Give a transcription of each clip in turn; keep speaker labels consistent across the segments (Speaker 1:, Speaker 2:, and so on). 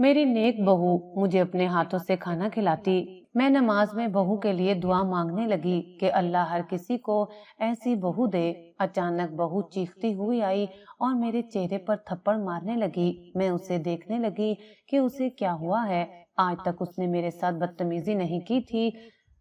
Speaker 1: मेरी नेक बहू मुझे अपने हाथों से खाना खिलाती। मैं नमाज में बहू के लिए दुआ मांगने लगी कि अल्लाह हर किसी को ऐसी बहू दे। अचानक बहू चीखती हुई आई और मेरे चेहरे पर थप्पड़ मारने लगी। मैं उसे देखने लगी कि उसे क्या हुआ है। आज तक उसने मेरे साथ बदतमीजी नहीं की थी।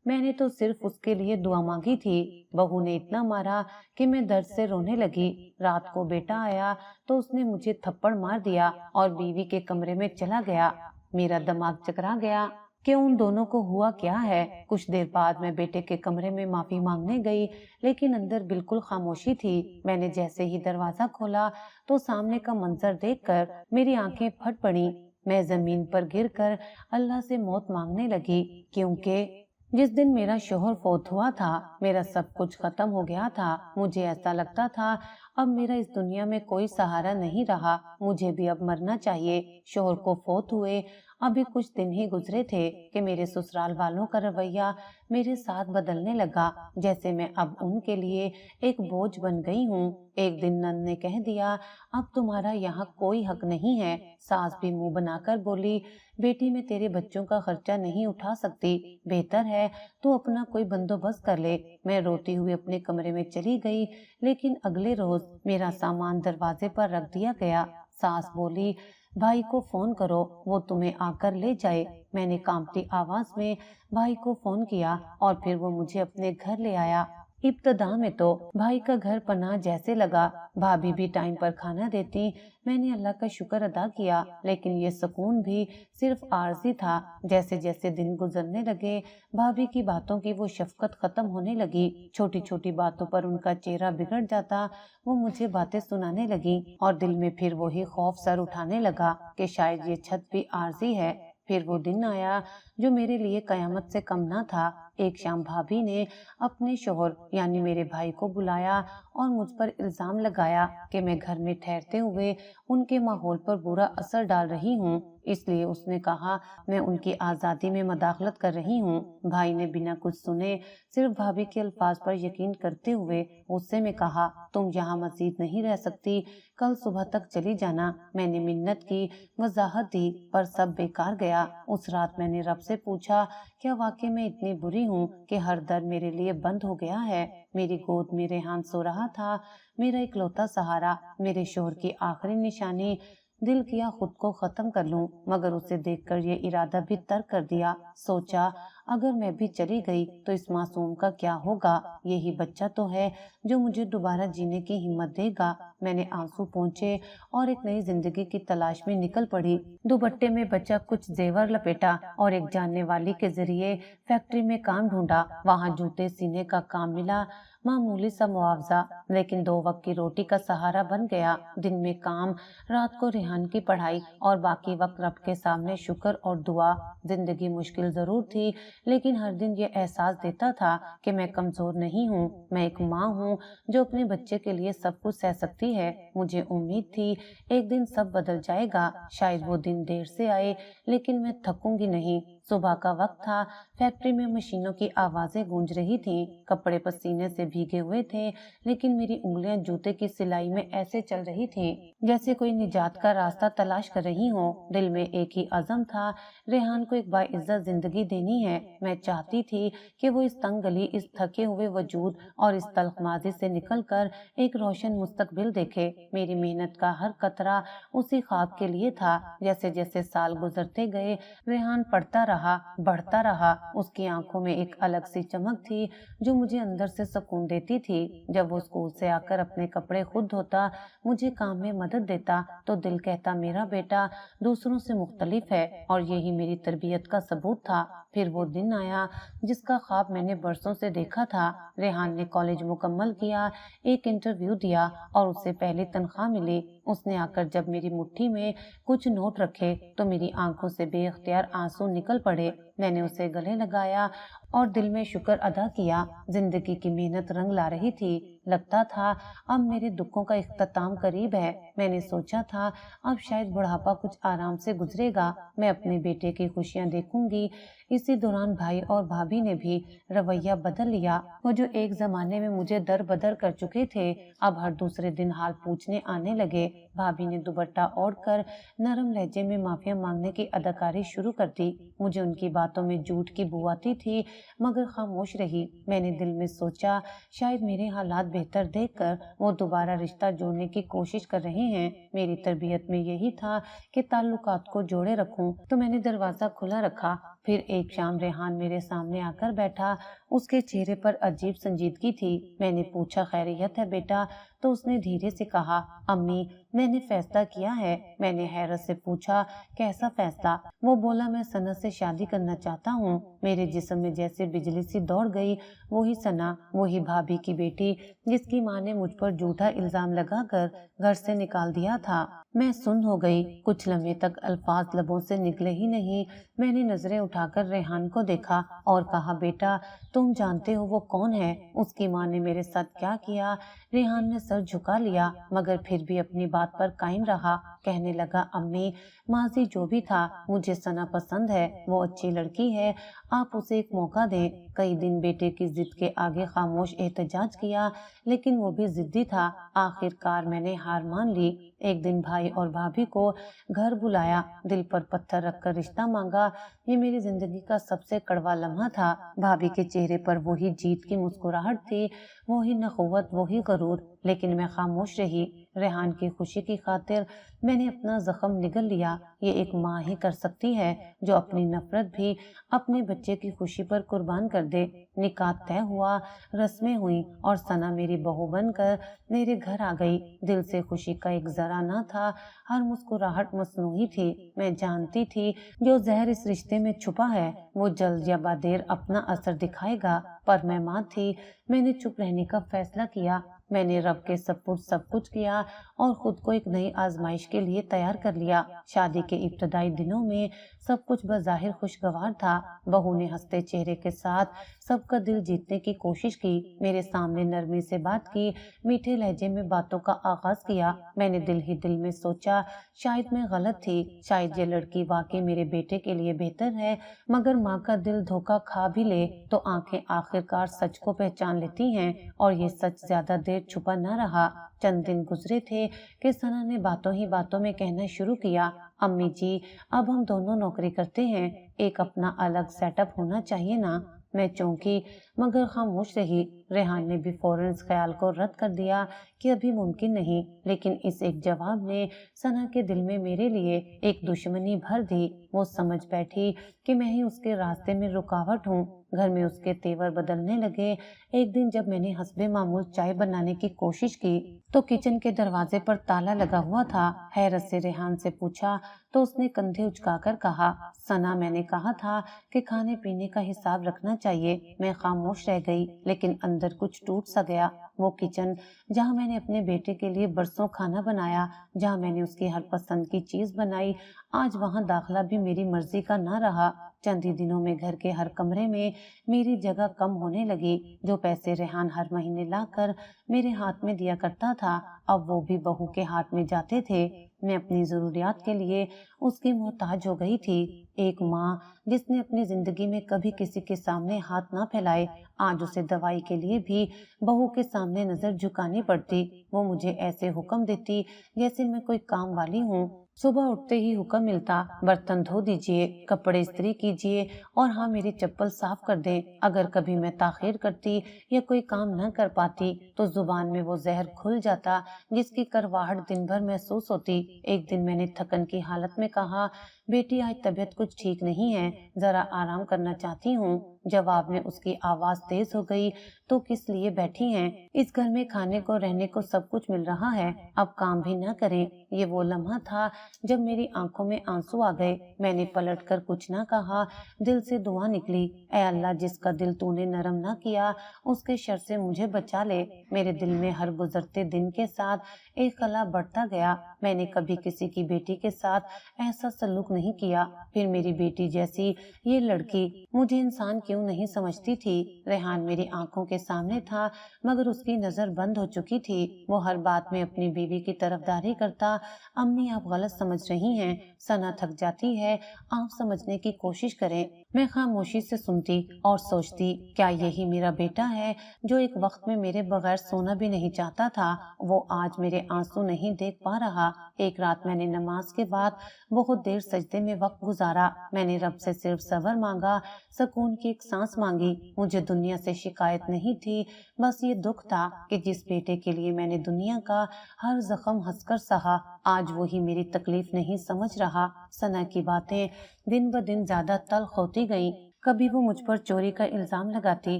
Speaker 1: मैंने तो सिर्फ उसके लिए दुआ मांगी थी। बहू ने इतना मारा कि मैं दर्द से रोने लगी। रात को बेटा आया तो उसने मुझे थप्पड़ मार दिया और बीवी के कमरे में चला गया। मेरा दिमाग चकरा गया कि उन दोनों को हुआ क्या है। कुछ देर बाद मैं बेटे के कमरे में माफी मांगने गई, लेकिन अंदर बिल्कुल खामोशी थी। मैंने जैसे ही दरवाजा खोला तो सामने का मंजर देखकर मेरी आंखें फट पड़ी। मैं जमीन पर गिरकर अल्लाह से मौत मांगने लगी, क्योंकि जिस दिन मेरा शोहर फौत हुआ था मेरा सब कुछ खत्म हो गया था। मुझे ऐसा लगता था अब मेरा इस दुनिया में कोई सहारा नहीं रहा, मुझे भी अब मरना चाहिए। शोहर को फौत हुए अभी कुछ दिन ही गुजरे थे कि मेरे ससुराल वालों का रवैया मेरे साथ बदलने लगा, जैसे मैं अब उनके लिए एक बोझ बन गई हूँ। एक दिन नंद ने कह दिया, अब तुम्हारा यहाँ कोई हक नहीं है। सास भी मुंह बनाकर बोली, बेटी मैं तेरे बच्चों का खर्चा नहीं उठा सकती, बेहतर है तू अपना कोई बंदोबस्त कर ले। मैं रोती हुई अपने कमरे में चली गई, लेकिन अगले रोज मेरा सामान दरवाजे पर रख दिया गया। सास बोली, भाई को फोन करो, वो तुम्हें आकर ले जाए। मैंने कांपती आवाज में भाई को फोन किया और फिर वो मुझे अपने घर ले आया। इब्तदा में तो भाई का घर पनाह जैसे लगा। भाभी भी टाइम पर खाना देती। मैंने अल्लाह का शुक्र अदा किया, लेकिन ये सुकून भी सिर्फ आर्जी था। जैसे जैसे दिन गुजरने लगे भाभी की बातों की वो शफकत खत्म होने लगी। छोटी छोटी बातों पर उनका चेहरा बिगड़ जाता। वो मुझे बातें सुनाने लगी और दिल में फिर वही खौफ सर उठाने लगा कि शायद ये छत भी आर्जी है। फिर वो दिन आया जो मेरे लिए कयामत से कम ना था। एक शाम भाभी ने अपने शोहर यानी मेरे भाई को बुलाया और मुझ पर इल्जाम लगाया कि मैं घर में ठहरते हुए उनके माहौल पर बुरा असर डाल रही हूँ। इसलिए उसने कहा मैं उनकी आजादी में मदाखलत कर रही हूँ। भाई ने बिना कुछ सुने सिर्फ भाभी के अल्फाज पर यकीन करते हुए गुस्से में कहा, तुम यहाँ मजीद नहीं रह सकती, कल सुबह तक चली जाना। मैंने मिन्नत की, वजाहत दी, पर सब बेकार गया। उस रात मैंने रब से पूछा, क्या वाकई में इतनी बुरी हूँ कि हर दर मेरे लिए बंद हो गया है। मेरी गोद में रेहान सो रहा था, मेरा इकलौता सहारा, मेरे शोहर की आखिरी निशानी। दिल किया खुद को खत्म कर लूं, मगर उसे देखकर ये इरादा भी तर्क कर दिया। सोचा अगर मैं भी चली गई तो इस मासूम का क्या होगा। यही बच्चा तो है जो मुझे दोबारा जीने की हिम्मत देगा। मैंने आंसू पोंछे और एक नई जिंदगी की तलाश में निकल पड़ी। दुपट्टे में बचा कुछ जेवर लपेटा और एक जानने वाली के जरिए फैक्ट्री में काम ढूंढा। वहाँ जूते सीने का काम मिला, मामूली सा मुआवजा, लेकिन 2 वक्त की रोटी का सहारा बन गया। दिन में काम, रात को रेहान की पढ़ाई और बाकी वक्त रब के सामने शुक्र और दुआ। जिंदगी मुश्किल जरूर थी, लेकिन हर दिन ये एहसास देता था कि मैं कमजोर नहीं हूँ। मैं एक माँ हूँ जो अपने बच्चे के लिए सब कुछ सह सकती है। मुझे उम्मीद थी एक दिन सब बदल जाएगा। शायद वो दिन देर से आए, लेकिन मैं थकूंगी नहीं। सुबह का वक्त था, फैक्ट्री में मशीनों की आवाजें गूंज रही थीं। कपड़े पसीने से भीगे हुए थे, लेकिन मेरी उंगलियां जूते की सिलाई में ऐसे चल रही थीं जैसे कोई निजात का रास्ता तलाश कर रही हो। दिल में एक ही अज़म था, रेहान को एक बाइज्जत जिंदगी देनी है। मैं चाहती थी कि वो इस तंग गली, इस थके हुए वजूद और इस तल्ख माजी से निकलकर एक रोशन मुस्तकबिल देखे। मेरी मेहनत का हर कतरा उसी ख्वाब के लिए था। जैसे जैसे साल गुजरते गए रेहान पढ़ता रहा, बढ़ता रहा। उसकी आंखों में एक अलग सी चमक थी जो मुझे अंदर से सुकून देती थी। जब वो स्कूल से आकर अपने कपड़े खुद धोता, मुझे काम में मदद देता, तो दिल कहता मेरा बेटा दूसरों से मुख्तलिफ है, और यही मेरी तरबियत का सबूत था। फिर वो दिन आया जिसका ख्वाब मैंने बरसों से देखा था। रेहान ने कॉलेज मुकम्मल किया, एक इंटरव्यू दिया और उससे पहली तनख्वाह मिली। उसने आकर जब मेरी मुट्ठी में कुछ नोट रखे तो मेरी आंखों से बेख्तियार आंसू निकल पड़े। मैंने उसे गले लगाया اور دل میں شکر ادا کیا۔ زندگی کی محنت رنگ لا رہی تھی۔ لگتا تھا اب میرے دکھوں کا اختتام قریب ہے۔ میں نے سوچا تھا اب شاید بڑھاپا کچھ آرام سے گزرے گا، میں اپنے بیٹے کی خوشیاں دیکھوں گی۔ اسی دوران بھائی اور بھابھی نے بھی رویہ بدل لیا۔ وہ جو ایک زمانے میں مجھے در بدر کر چکے تھے، اب ہر دوسرے دن حال پوچھنے آنے لگے۔ بھابھی نے دوپٹہ اوڑھ کر نرم لہجے میں معافیا مانگنے کی اداکاری شروع کر دی۔ مجھے ان کی باتوں میں جھوٹ کی بو آتی تھی، مگر خاموش رہی۔ میں نے دل میں سوچا شاید میرے حالات بہتر دیکھ کر وہ دوبارہ رشتہ جوڑنے کی کوشش کر رہے ہیں۔ میری تربیت میں یہی تھا کہ تعلقات کو جوڑے رکھوں، تو میں نے دروازہ کھلا رکھا۔ پھر ایک شام ریحان میرے سامنے آ کر بیٹھا۔ اس کے چہرے پر عجیب سنجیدگی تھی۔ میں نے پوچھا خیریت ہے بیٹا؟ تو اس نے دھیرے سے کہا امی میں نے فیصلہ کیا ہے۔ میں نے حیرت سے پوچھا کیسا فیصلہ؟ وہ بولا میں ثنا سے شادی کرنا چاہتا ہوں۔ میرے جسم میں جیسے بجلی سی دوڑ گئی۔ وہی ثنا، وہی بھابھی کی بیٹی جس کی ماں نے مجھ پر جھوٹا الزام لگا کر گھر سے نکال دیا تھا۔ میں سن ہو گئی۔ کچھ لمحے تک الفاظ لبوں سے نکلے ہی نہیں۔ میں نے نظریں اٹھا کر ریحان کو دیکھا اور کہا بیٹا تم جانتے ہو وہ کون ہے؟ اس کی ماں نے میرے ساتھ کیا کیا؟ ریحان نے سر جھکا لیا مگر پھر بھی اپنی بات پر قائم رہا۔ کہنے لگا امی ماضی جو بھی تھا مجھے ثنا پسند ہے، وہ اچھی لڑکی ہے، آپ اسے ایک موقع دیں۔ کئی دن بیٹے کی ضد کے آگے خاموش احتجاج کیا لیکن وہ بھی ضدی تھا۔ آخر کار میں نے ہار مان لی۔ ایک دن بھائی اور بھابھی کو گھر بلایا، دل پر پتھر رکھ کر رشتہ مانگا۔ یہ میری زندگی کا سب سے کڑوا لمحہ تھا۔ بھابھی کے چہرے پر وہی جیت کی مسکراہٹ تھی، وہی نخوت، وہی غرور، لیکن میں خاموش رہی۔ ریحان کی خوشی کی خاطر میں نے اپنا زخم نگل لیا۔ یہ ایک ماں ہی کر سکتی ہے جو اپنی نفرت بھی اپنے بچے کی خوشی پر قربان کر دے۔ نکاح طے ہوا، رسمیں ہوئیں اور ثنا میری بہو بن کر میرے گھر آ گئی۔ دل سے خوشی کا ایک ذرا نہ تھا، ہر مسکراہٹ مصنوعی تھی۔ میں جانتی تھی جو زہر اس رشتے میں چھپا ہے وہ جلد یا بعدیر اپنا اثر دکھائے گا، پر میں ماں تھی، میں نے چپ رہنے کا فیصلہ کیا۔ میں نے رب کے سپرد سب کچھ کیا اور خود کو ایک نئی آزمائش کے لیے تیار کر لیا۔ شادی کے ابتدائی دنوں میں سب کچھ بظاہر خوشگوار تھا۔ بہو نے ہنستے چہرے کے ساتھ سب کا دل جیتنے کی کوشش کی، میرے سامنے نرمی سے بات کی، میٹھے لہجے میں باتوں کا آغاز کیا۔ میں نے دل ہی دل میں سوچا شاید میں غلط تھی، شاید یہ لڑکی واقعی میرے بیٹے کے لیے بہتر ہے، مگر ماں کا دل دھوکہ کھا بھی لے تو آنکھیں آخر کار سچ کو پہچان لیتی ہیں، اور یہ سچ زیادہ دیر چھپا نہ رہا۔ چند دن گزرے تھے کہ ثنا نے باتوں ہی باتوں میں کہنا شروع کیا امی جی اب ہم دونوں نوکری کرتے ہیں، ایک اپنا الگ سیٹ اپ ہونا چاہیے نا۔ میں چونکی مگر خاموش رہی۔ ریحان نے بھی فوراً اس خیال کو رد کر دیا کہ ابھی ممکن نہیں، لیکن اس ایک جواب نے ثنا کے دل میں میرے لیے ایک دشمنی بھر دی۔ وہ سمجھ بیٹھی کہ میں ہی اس کے راستے میں رکاوٹ ہوں۔ گھر میں اس کے تیور بدلنے لگے۔ ایک دن جب میں نے حسب معمول چائے بنانے کی کوشش کی تو کچن کے دروازے پر تالا لگا ہوا تھا۔ حیرت سے ریحان سے پوچھا تو اس نے کندھے اچکا کر کہا ثنا میں نے کہا تھا کہ کھانے پینے کا حساب رکھنا چاہیے۔ میں خاموش رہ گئی لیکن اندر کچھ ٹوٹ سا گیا۔ وہ کچن جہاں میں نے اپنے بیٹے کے لیے برسوں کھانا بنایا، جہاں میں نے اس کی ہر پسند کی چیز بنائی، آج وہاں داخلہ بھی میری مرضی کا نہ رہا۔ چند ہی دنوں میں گھر کے ہر کمرے میں میری جگہ کم ہونے لگی۔ جو پیسے ریحان ہر مہینے لا کر میرے ہاتھ میں دیا کرتا تھا اب وہ بھی بہو کے ہاتھ میں جاتے تھے۔ میں اپنی ضروریات کے لیے اس کی محتاج ہو گئی تھی۔ ایک ماں جس نے اپنی زندگی میں کبھی کسی کے سامنے ہاتھ نہ پھیلائے، آج اسے دوائی کے لیے بھی بہو کے سامنے نظر جھکانی پڑتی۔ وہ مجھے ایسے حکم دیتی جیسے میں کوئی کام والی ہوں۔ صبح اٹھتے ہی حکم ملتا برتن دھو دیجئے، کپڑے استری کیجئے اور ہاں میری چپل صاف کر دیں۔ اگر کبھی میں تاخیر کرتی یا کوئی کام نہ کر پاتی تو زبان میں وہ زہر گھل جاتا جس کی کرواہٹ دن بھر محسوس ہوتی۔ ایک دن میں نے تھکن کی حالت میں کہا بیٹی آج طبیعت کچھ ٹھیک نہیں ہے، ذرا آرام کرنا چاہتی ہوں۔ جواب میں اس کی آواز تیز ہو گئی تو کس لیے بیٹھی ہیں؟ اس گھر میں کھانے کو رہنے کو سب کچھ مل رہا ہے، اب کام بھی نہ کریں؟ یہ وہ لمحہ تھا جب میری آنکھوں میں آنسو آ گئے۔ میں نے پلٹ کر کچھ نہ کہا، دل سے دعا نکلی اے اللہ جس کا دل تو نے نرم نہ کیا اس کے شر سے مجھے بچا لے۔ میرے دل میں ہر گزرتے دن کے ساتھ ایک خلا بڑھتا گیا۔ میں نے کبھی کسی کی بیٹی کے ساتھ ایسا سلوک نہیں کیا۔ پھر میری بیٹی جیسی یہ لڑکی مجھے انسان کیوں نہیں سمجھتی تھی؟ ریحان میری آنکھوں کے سامنے تھا مگر اس کی نظر بند ہو چکی تھی۔ وہ ہر بات میں اپنی بیوی کی طرفداری کرتا۔ امی آپ غلط سمجھ رہی ہیں، ثنا تھک جاتی ہے، آپ سمجھنے کی کوشش کریں۔ میں خاموشی سے سنتی اور سوچتی کیا یہی میرا بیٹا ہے جو ایک وقت میں میرے بغیر سونا بھی نہیں چاہتا تھا؟ وہ آج میرے آنسو نہیں دیکھ پا رہا۔ ایک رات میں نے نماز کے بعد بہت دیر سجدے میں وقت گزارا۔ میں نے رب سے صرف صبر مانگا، سکون کی ایک سانس مانگی۔ مجھے دنیا سے شکایت نہیں تھی، بس یہ دکھ تھا کہ جس بیٹے کے لیے میں نے دنیا کا ہر زخم ہنس کر سہا، آج وہی میری تکلیف نہیں سمجھ رہا۔ ثنا کی باتیں دن بدن زیادہ تلخ ہوتی گئیں۔ کبھی وہ مجھ پر چوری کا الزام لگاتی،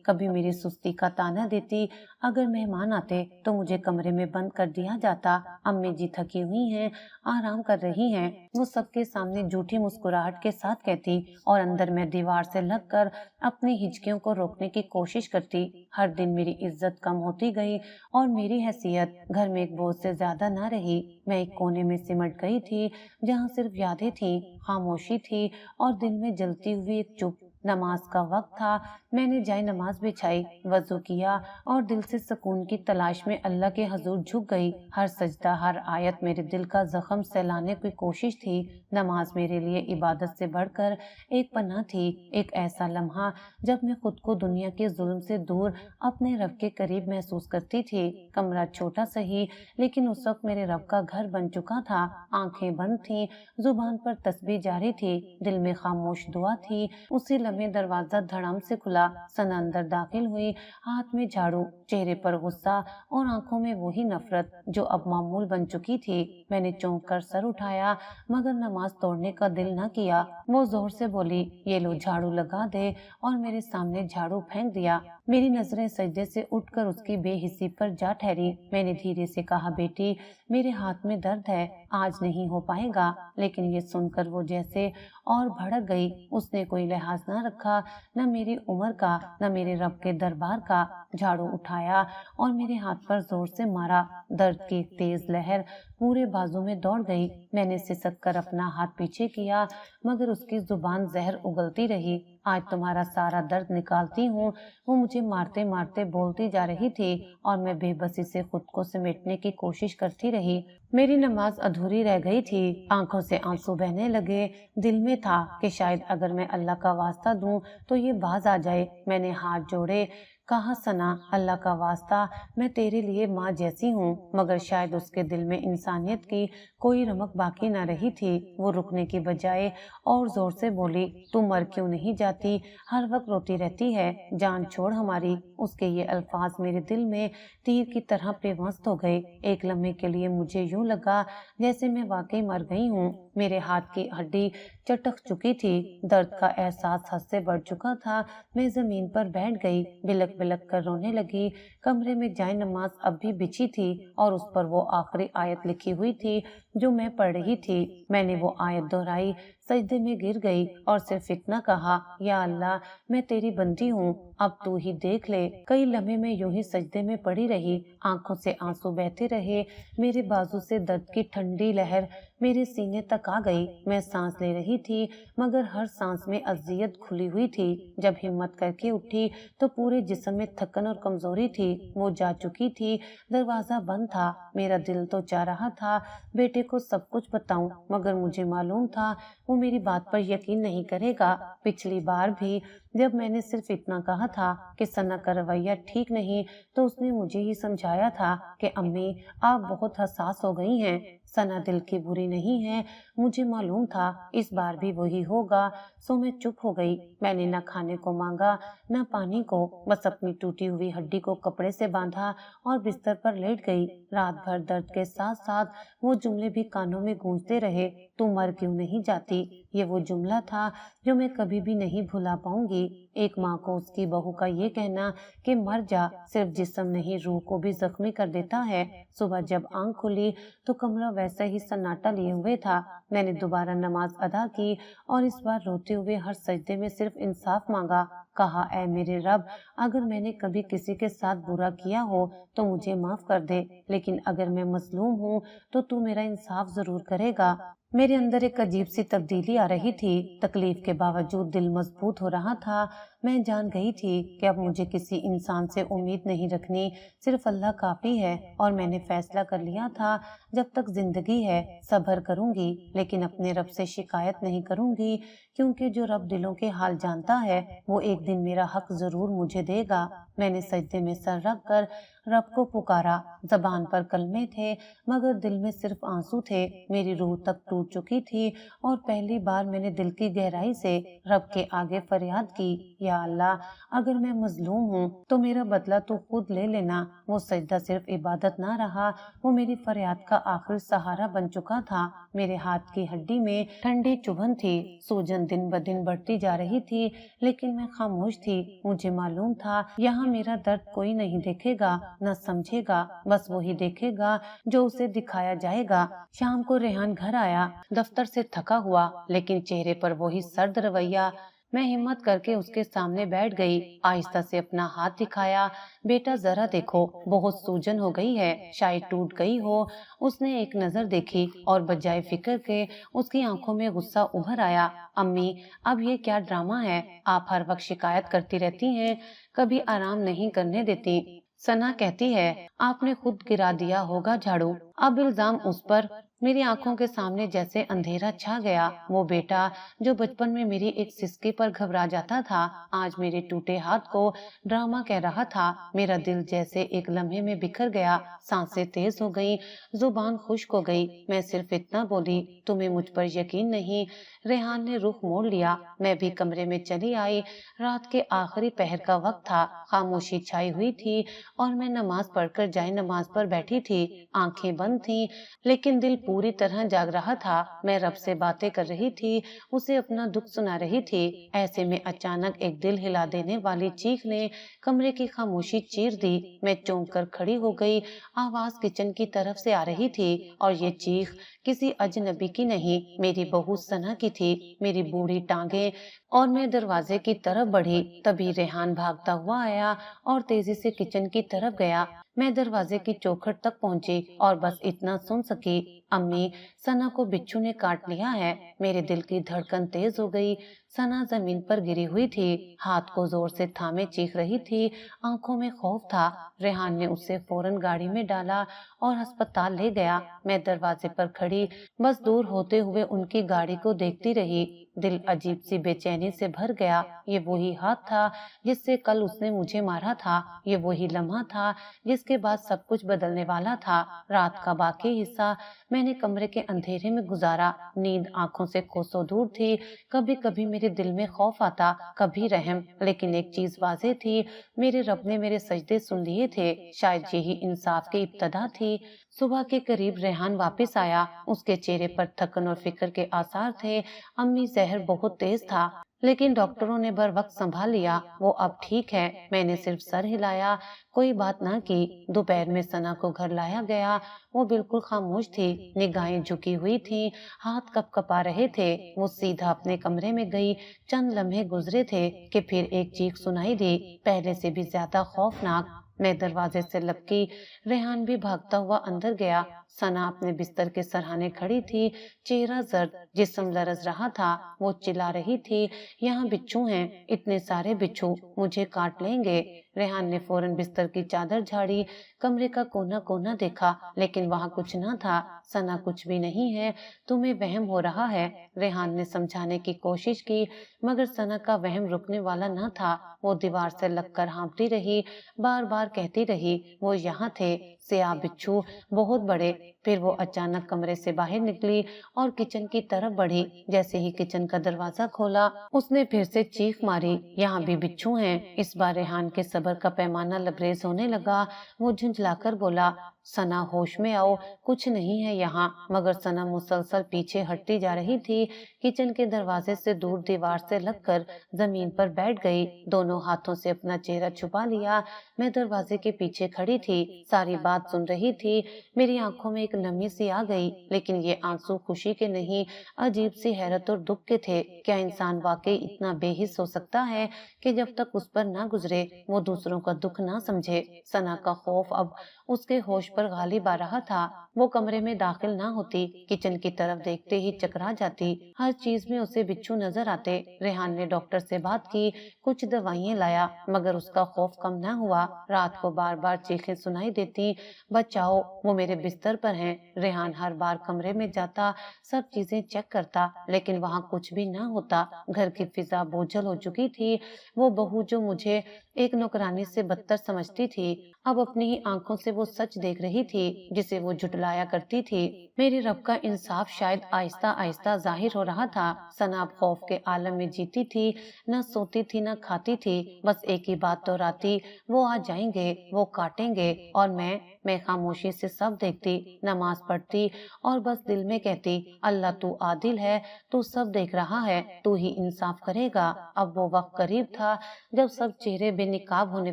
Speaker 1: کبھی میری سستی کا تانا دیتی۔ اگر مہمان آتے تو مجھے کمرے میں بند کر دیا جاتا۔ امی جی تھکی ہوئی ہیں، آرام کر رہی ہیں، وہ سب کے سامنے جھوٹی مسکراہٹ کے ساتھ کہتی، اور اندر میں دیوار سے لگ کر اپنی ہچکیوں کو روکنے کی کوشش کرتی۔ ہر دن میری عزت کم ہوتی گئی اور میری حیثیت گھر میں ایک بوجھ سے زیادہ نہ رہی۔ میں ایک کونے میں سمٹ گئی تھی جہاں صرف یادیں تھیں، خاموشی تھی اور دل میں جلتی ہوئی ایک چپ۔ نماز کا وقت تھا، میں نے جائے نماز بچھائی، وضو کیا اور دل سے سکون کی تلاش میں اللہ کے حضور جھک گئی۔ ہر سجدہ، ہر آیت میرے دل کا زخم سہلانے کی کوشش تھی۔ نماز میرے لیے عبادت سے بڑھ کر ایک پناہ تھی، ایک ایسا لمحہ جب میں خود کو دنیا کے ظلم سے دور اپنے رب کے قریب محسوس کرتی تھی۔ کمرہ چھوٹا سہی لیکن اس وقت میرے رب کا گھر بن چکا تھا۔ آنکھیں بند تھیں، زبان پر تسبیح جاری تھی، دل میں خاموش دعا تھی۔ اسی لمحے دروازہ دھڑام سے کھلا، ثنا اندر داخل ہوئی، ہاتھ میں جھاڑو، چہرے پر غصہ اور آنکھوں میں وہی نفرت جو اب معمول بن چکی تھی۔ میں نے چونک کر سر اٹھایا مگر نماز توڑنے کا دل نہ کیا۔ وہ زور سے بولی، یہ لو جھاڑو لگا دے، اور میرے سامنے جھاڑو پھینک دیا۔ میری نظریں سجدے سے اٹھ کر اس کی بے حسی پر جا ٹھہری۔ میں نے دھیرے سے کہا، بیٹی میرے ہاتھ میں درد ہے، آج نہیں ہو پائے گا۔ لیکن یہ سن کر وہ جیسے اور بھڑک گئی۔ اس نے کوئی لحاظ نہ رکھا، نہ میری عمر کا، نہ میرے رب کے دربار کا۔ جھاڑو اٹھایا اور میرے ہاتھ پر زور سے مارا۔ درد کی ایک تیز لہر پورے بازو میں دوڑ گئی۔ میں نے سسک کر اپنا ہاتھ پیچھے کیا مگر اس کی زبان زہر اگلتی رہی۔ آج تمہارا سارا درد نکالتی ہوں۔ وہ مجھے مارتے مارتے بولتی جا رہی تھی اور میں بے بسی سے خود کو سمیٹنے کی کوشش کرتی رہی۔ میری نماز ادھوری رہ گئی تھی، آنکھوں سے آنسو بہنے لگے۔ دل میں تھا کہ شاید اگر میں اللہ کا واسطہ دوں تو یہ باز آ جائے۔ میں نے ہاتھ جوڑے، کہا، ثنا اللہ کا واسطہ میں تیرے لیے ماں جیسی ہوں۔ مگر شاید اس کے دل میں انسانیت کی کوئی رمق باقی نہ رہی تھی۔ وہ رکنے کی بجائے اور زور سے بولی، تو مر کیوں نہیں جاتی؟ ہر وقت روتی رہتی ہے، جان چھوڑ ہماری۔ اس کے یہ الفاظ میرے دل میں تیر کی طرح پیوست ہو گئے۔ ایک لمحے کے لیے مجھے یوں لگا جیسے میں واقعی مر گئی ہوں۔ میرے ہاتھ کی ہڈی چٹک چکی تھی، درد کا احساس حد سے بڑھ چکا تھا۔ میں زمین پر بیٹھ گئی، بلک بلک کر رونے لگی۔ کمرے میں جائے نماز اب بھی بچھی تھی اور اس پر وہ آخری آیت لکھی ہوئی تھی جو میں پڑھ رہی تھی۔ میں نے وہ آیت دہرائی، سجدے میں گر گئی اور صرف اتنا کہا، یا اللہ میں تیری بندی ہوں، اب تو ہی دیکھ لے۔ کئی لمحے میں یوں ہی سجدے میں پڑی رہی، آنکھوں سے آنسو بہتے رہے۔ میرے بازو سے درد کی ٹھنڈی لہر میرے سینے تک آ گئی۔ میں سانس لے رہی تھی مگر ہر سانس میں اذیت کھلی ہوئی تھی۔ جب ہمت کر کے اٹھی تو پورے جسم میں تھکن اور کمزوری تھی۔ وہ جا چکی تھی، دروازہ بند تھا۔ میرا دل تو چاہ رہا تھا بیٹے کو سب کچھ بتاؤں مگر مجھے معلوم تھا وہ میری بات پر یقین نہیں کرے گا۔ پچھلی بار بھی جب میں نے صرف اتنا کہا تھا کہ ثنا کا رویہ ٹھیک نہیں تو اس نے مجھے ہی سمجھایا تھا کہ امی آپ بہت حساس ہو گئی ہیں، ثنا دل کی بری نہیں ہے۔ مجھے معلوم تھا اس بار بھی وہی ہوگا، سو میں چپ ہو گئی۔ میں نے نہ کھانے کو مانگا نہ پانی کو، بس اپنی ٹوٹی ہوئی ہڈی کو کپڑے سے باندھا اور بستر پر لیٹ گئی۔ رات بھر درد کے ساتھ ساتھ وہ جملے بھی کانوں میں گونجتے رہے، تو मर क्यों नहीं जाती। ये वो जुमला था जो मैं कभी भी नहीं भुला पाऊंगी। एक माँ को उसकी बहू का ये कहना कि मर जा सिर्फ जिस्म नहीं रूह को भी जख्मी कर देता है। सुबह जब आंख खुली तो कमरा वैसा ही सन्नाटा लिए हुए था। मैंने दोबारा नमाज अदा की और इस बार रोते हुए हर सजदे में सिर्फ इंसाफ मांगा। कहा, ऐ मेरे रब, अगर मैंने कभी किसी के साथ बुरा किया हो तो मुझे माफ कर दे, लेकिन अगर मैं मजलूम हूँ तो तू मेरा इंसाफ जरूर करेगा। मेरे अंदर एक अजीब सी तब्दीली आ रही थी। तकलीफ के बावजूद दिल मजबूत हो रहा था। मैं जान गई थी कि अब मुझे किसी इंसान से उम्मीद नहीं रखनी, सिर्फ अल्लाह काफी है। और मैंने फैसला कर लिया था, जब तक जिंदगी है सब्र करूंगी, लेकिन अपने रब से शिकायत नहीं करूंगी, क्योंकि जो रब दिलों के हाल जानता है वो एक दिन मेरा हक जरूर मुझे देगा। मैंने सजदे में सर रख कर रब को पुकारा। जबान पर कलमे थे मगर दिल में सिर्फ आंसू थे। मेरी रूह तक टूट चुकी थी और पहली बार मैंने दिल की गहराई से रब के आगे फरियाद की, या अल्लाह, अगर मैं मजलूम हूँ तो मेरा बदला तू खुद ले लेना। वो सजदा सिर्फ इबादत ना रहा, वो मेरी फरियाद का आखिरी सहारा बन चुका था। मेरे हाथ की हड्डी में ठंडी चुभन थी। सूजन दिन ब दिन बढ़ती जा रही थी, लेकिन मैं खामोश थी। मुझे मालूम था यहाँ मेरा दर्द कोई नहीं देखेगा, न समझेगा, बस वही देखेगा जो उसे दिखाया जाएगा। शाम को रेहान घर आया, दफ्तर से थका हुआ लेकिन चेहरे पर वही सर्द रवैया। मैं हिम्मत करके उसके सामने बैठ गई। आहिस्ता से अपना हाथ दिखाया। बेटा जरा देखो, बहुत सूजन हो गई है, शायद टूट गई हो। उसने एक नजर देखी और बजाय फिक्र के उसकी आंखों में गुस्सा उभर आया। अम्मी, अब ये क्या ड्रामा है? आप हर वक्त शिकायत करती रहती हैं, कभी आराम नहीं करने देती। सना कहती है आपने खुद गिरा दिया होगा झाड़ू, अब इल्जाम उस पर। मेरी आंखों के सामने जैसे अंधेरा छा गया। वो बेटा जो बचपन में मेरी एक सिसकी पर घबरा जाता था, आज मेरे टूटे हाथ को ड्रामा कह रहा था। मेरा दिल जैसे एक लम्हे में बिखर गया। सांसें तेज हो गई, जुबान खुश्क हो गई। मैं सिर्फ इतना बोली, तुम्हें मुझ पर यकीन नहीं? रेहान ने रुख मोड़ लिया। मैं भी कमरे में चली आई। रात के आखिरी पहर का वक्त था। खामोशी छाई हुई थी और मैं नमाज पढ़कर जाए नमाज पर बैठी थी। आंखें बंद थीं, लेकिन दिल पूरी तरह जाग रहा था। मैं रब से बातें कर रही थी, उसे अपना दुख सुना रही थी। ऐसे में अचानक एक दिल हिला देने वाली चीख ने कमरे की खामोशी चीर दी। मैं चौंक कर खड़ी हो गई। आवाज किचन की तरफ से आ रही थी और ये चीख किसी अजनबी की नहीं, मेरी बहू सना की थी। मेरी बूढ़ी टांगे और मैं दरवाजे की तरफ बढ़ी। तभी रेहान भागता हुआ आया और तेजी से किचन की तरफ गया। मैं दरवाजे की चौखट तक पहुंची और बस इतना सुन सकी, अम्मी, सना को बिच्छू ने काट लिया है। मेरे दिल की धड़कन तेज हो गई। सना जमीन पर गिरी हुई थी, हाथ को जोर से थामे चीख रही थी, आंखों में खौफ था। रेहान ने उसे फौरन गाड़ी में डाला और अस्पताल ले गया। मैं दरवाजे पर खड़ी बस दूर होते हुए उनकी गाड़ी को देखती रही। दिल अजीब सी बेचैनी से भर गया। ये वही हाथ था जिससे कल उसने मुझे मारा था। ये वही लम्हा था जिसके बाद सब कुछ बदलने वाला था। रात का बाकी हिस्सा मैंने कमरे के अंधेरे में गुजारा। नींद आंखों से कोसों दूर थी। कभी कभी मेरे दिल में खौफ आता, कभी रहम, लेकिन एक चीज वाज़ेह थी, मेरे रब ने मेरे सजदे सुन लिए थे। शायद यही इंसाफ की इब्तदा थी। सुबह के करीब रेहान वापस आया। उसके चेहरे पर थकन और फिक्र के आसार थे। अम्मी, जहर बहुत तेज था, लेकिन डॉक्टरों ने बर वक्त संभाल लिया, वो अब ठीक है। मैंने सिर्फ सर हिलाया, कोई बात ना की। दोपहर में सना को घर लाया गया। वो बिल्कुल खामोश थी, निगाहें झुकी हुई थीं, हाथ कपकपा रहे थे। वो सीधा अपने कमरे में गई। चंद लम्हे गुजरे थे कि फिर एक चीख सुनाई दी, पहले से भी ज्यादा खौफनाक। मैं दरवाजे से लपकी। रेहान भी भागता हुआ अंदर गया। सना अपने बिस्तर के सरहाने खड़ी थी, चेहरा जर्द, जिस्म लरज रहा था। वो चिल्ला रही थी, यहाँ बिच्छू हैं, इतने सारे बिच्छू, मुझे काट लेंगे। रेहान ने फौरन बिस्तर की चादर झाड़ी, कमरे का कोना कोना देखा, लेकिन वहाँ कुछ न था। सना, कुछ भी नहीं है, तुम्हें वहम हो रहा है। रेहान ने समझाने की कोशिश की, मगर सना का वहम रुकने वाला न था। वो दीवार से लगकर हाँफती रही, बार बार कहती रही, वो यहाँ थे, सियाह बिच्छू, बहुत बड़े। फिर वो अचानक कमरे से बाहर निकली और किचन की तरफ बढ़ी। जैसे ही किचन का दरवाजा खोला, उसने फिर से चीख मारी, यहाँ भी बिच्छू हैं। इस बार रेहान के सब्र का पैमाना लबरेज होने लगा। वो झुंझलाकर बोला, सना होश में आओ, कुछ नहीं है यहाँ। मगर सना मुसलसल पीछे हटती जा रही थी। किचन के दरवाजे से दूर दीवार से लगकर जमीन पर बैठ गई, दोनों हाथों से अपना चेहरा छुपा लिया। मैं दरवाजे के पीछे खड़ी थी, सारी बात सुन रही थी। मेरी आंखों में एक नमी सी आ गई, लेकिन ये आंसू खुशी के नहीं, अजीब सी हैरत और दुख के थे। क्या इंसान वाकई इतना बेहिस हो सकता है कि जब तक उस पर ना गुजरे वो दूसरों का दुख ना समझे। सना का खौफ अब उसके होश पर गालिब आ रहा था। वो कमरे में दाखिल ना होती, किचन की तरफ देखते ही चकरा जाती। हर चीज में उसे बिच्छू नजर आते। रेहान ने डॉक्टर से बात की, कुछ दवाइयां लाया, मगर उसका खौफ कम ना हुआ। रात को बार बार चीखें सुनाई देती, बचाओ, वो मेरे बिस्तर पर हैं। रेहान हर बार कमरे में जाता, सब चीजें चेक करता, लेकिन वहाँ कुछ भी ना होता। घर की फिजा बोझल हो चुकी थी। वो बहू जो मुझे एक नौकरानी से बदतर समझती थी, अब अपनी ही आंखों से वो सच देख रही थी जिसे वो झुटलाया करती थी। मेरी रब का इंसाफ शायद आहिस्ता आहिस्ता जाहिर हो रहा था। सना अब खौफ के आलम में जीती थी, न सोती थी न खाती थी, बस एक ही बात दोहराती, वो आ जाएंगे, वो काटेंगे। और मैं खामोशी से सब देखती, नमाज पढ़ती और बस दिल में कहती, अल्लाह तू आदिल है, तू सब देख रहा है, तू ही इंसाफ करेगा। अब वो वक्त करीब था जब सब चेहरे बेनिकाब होने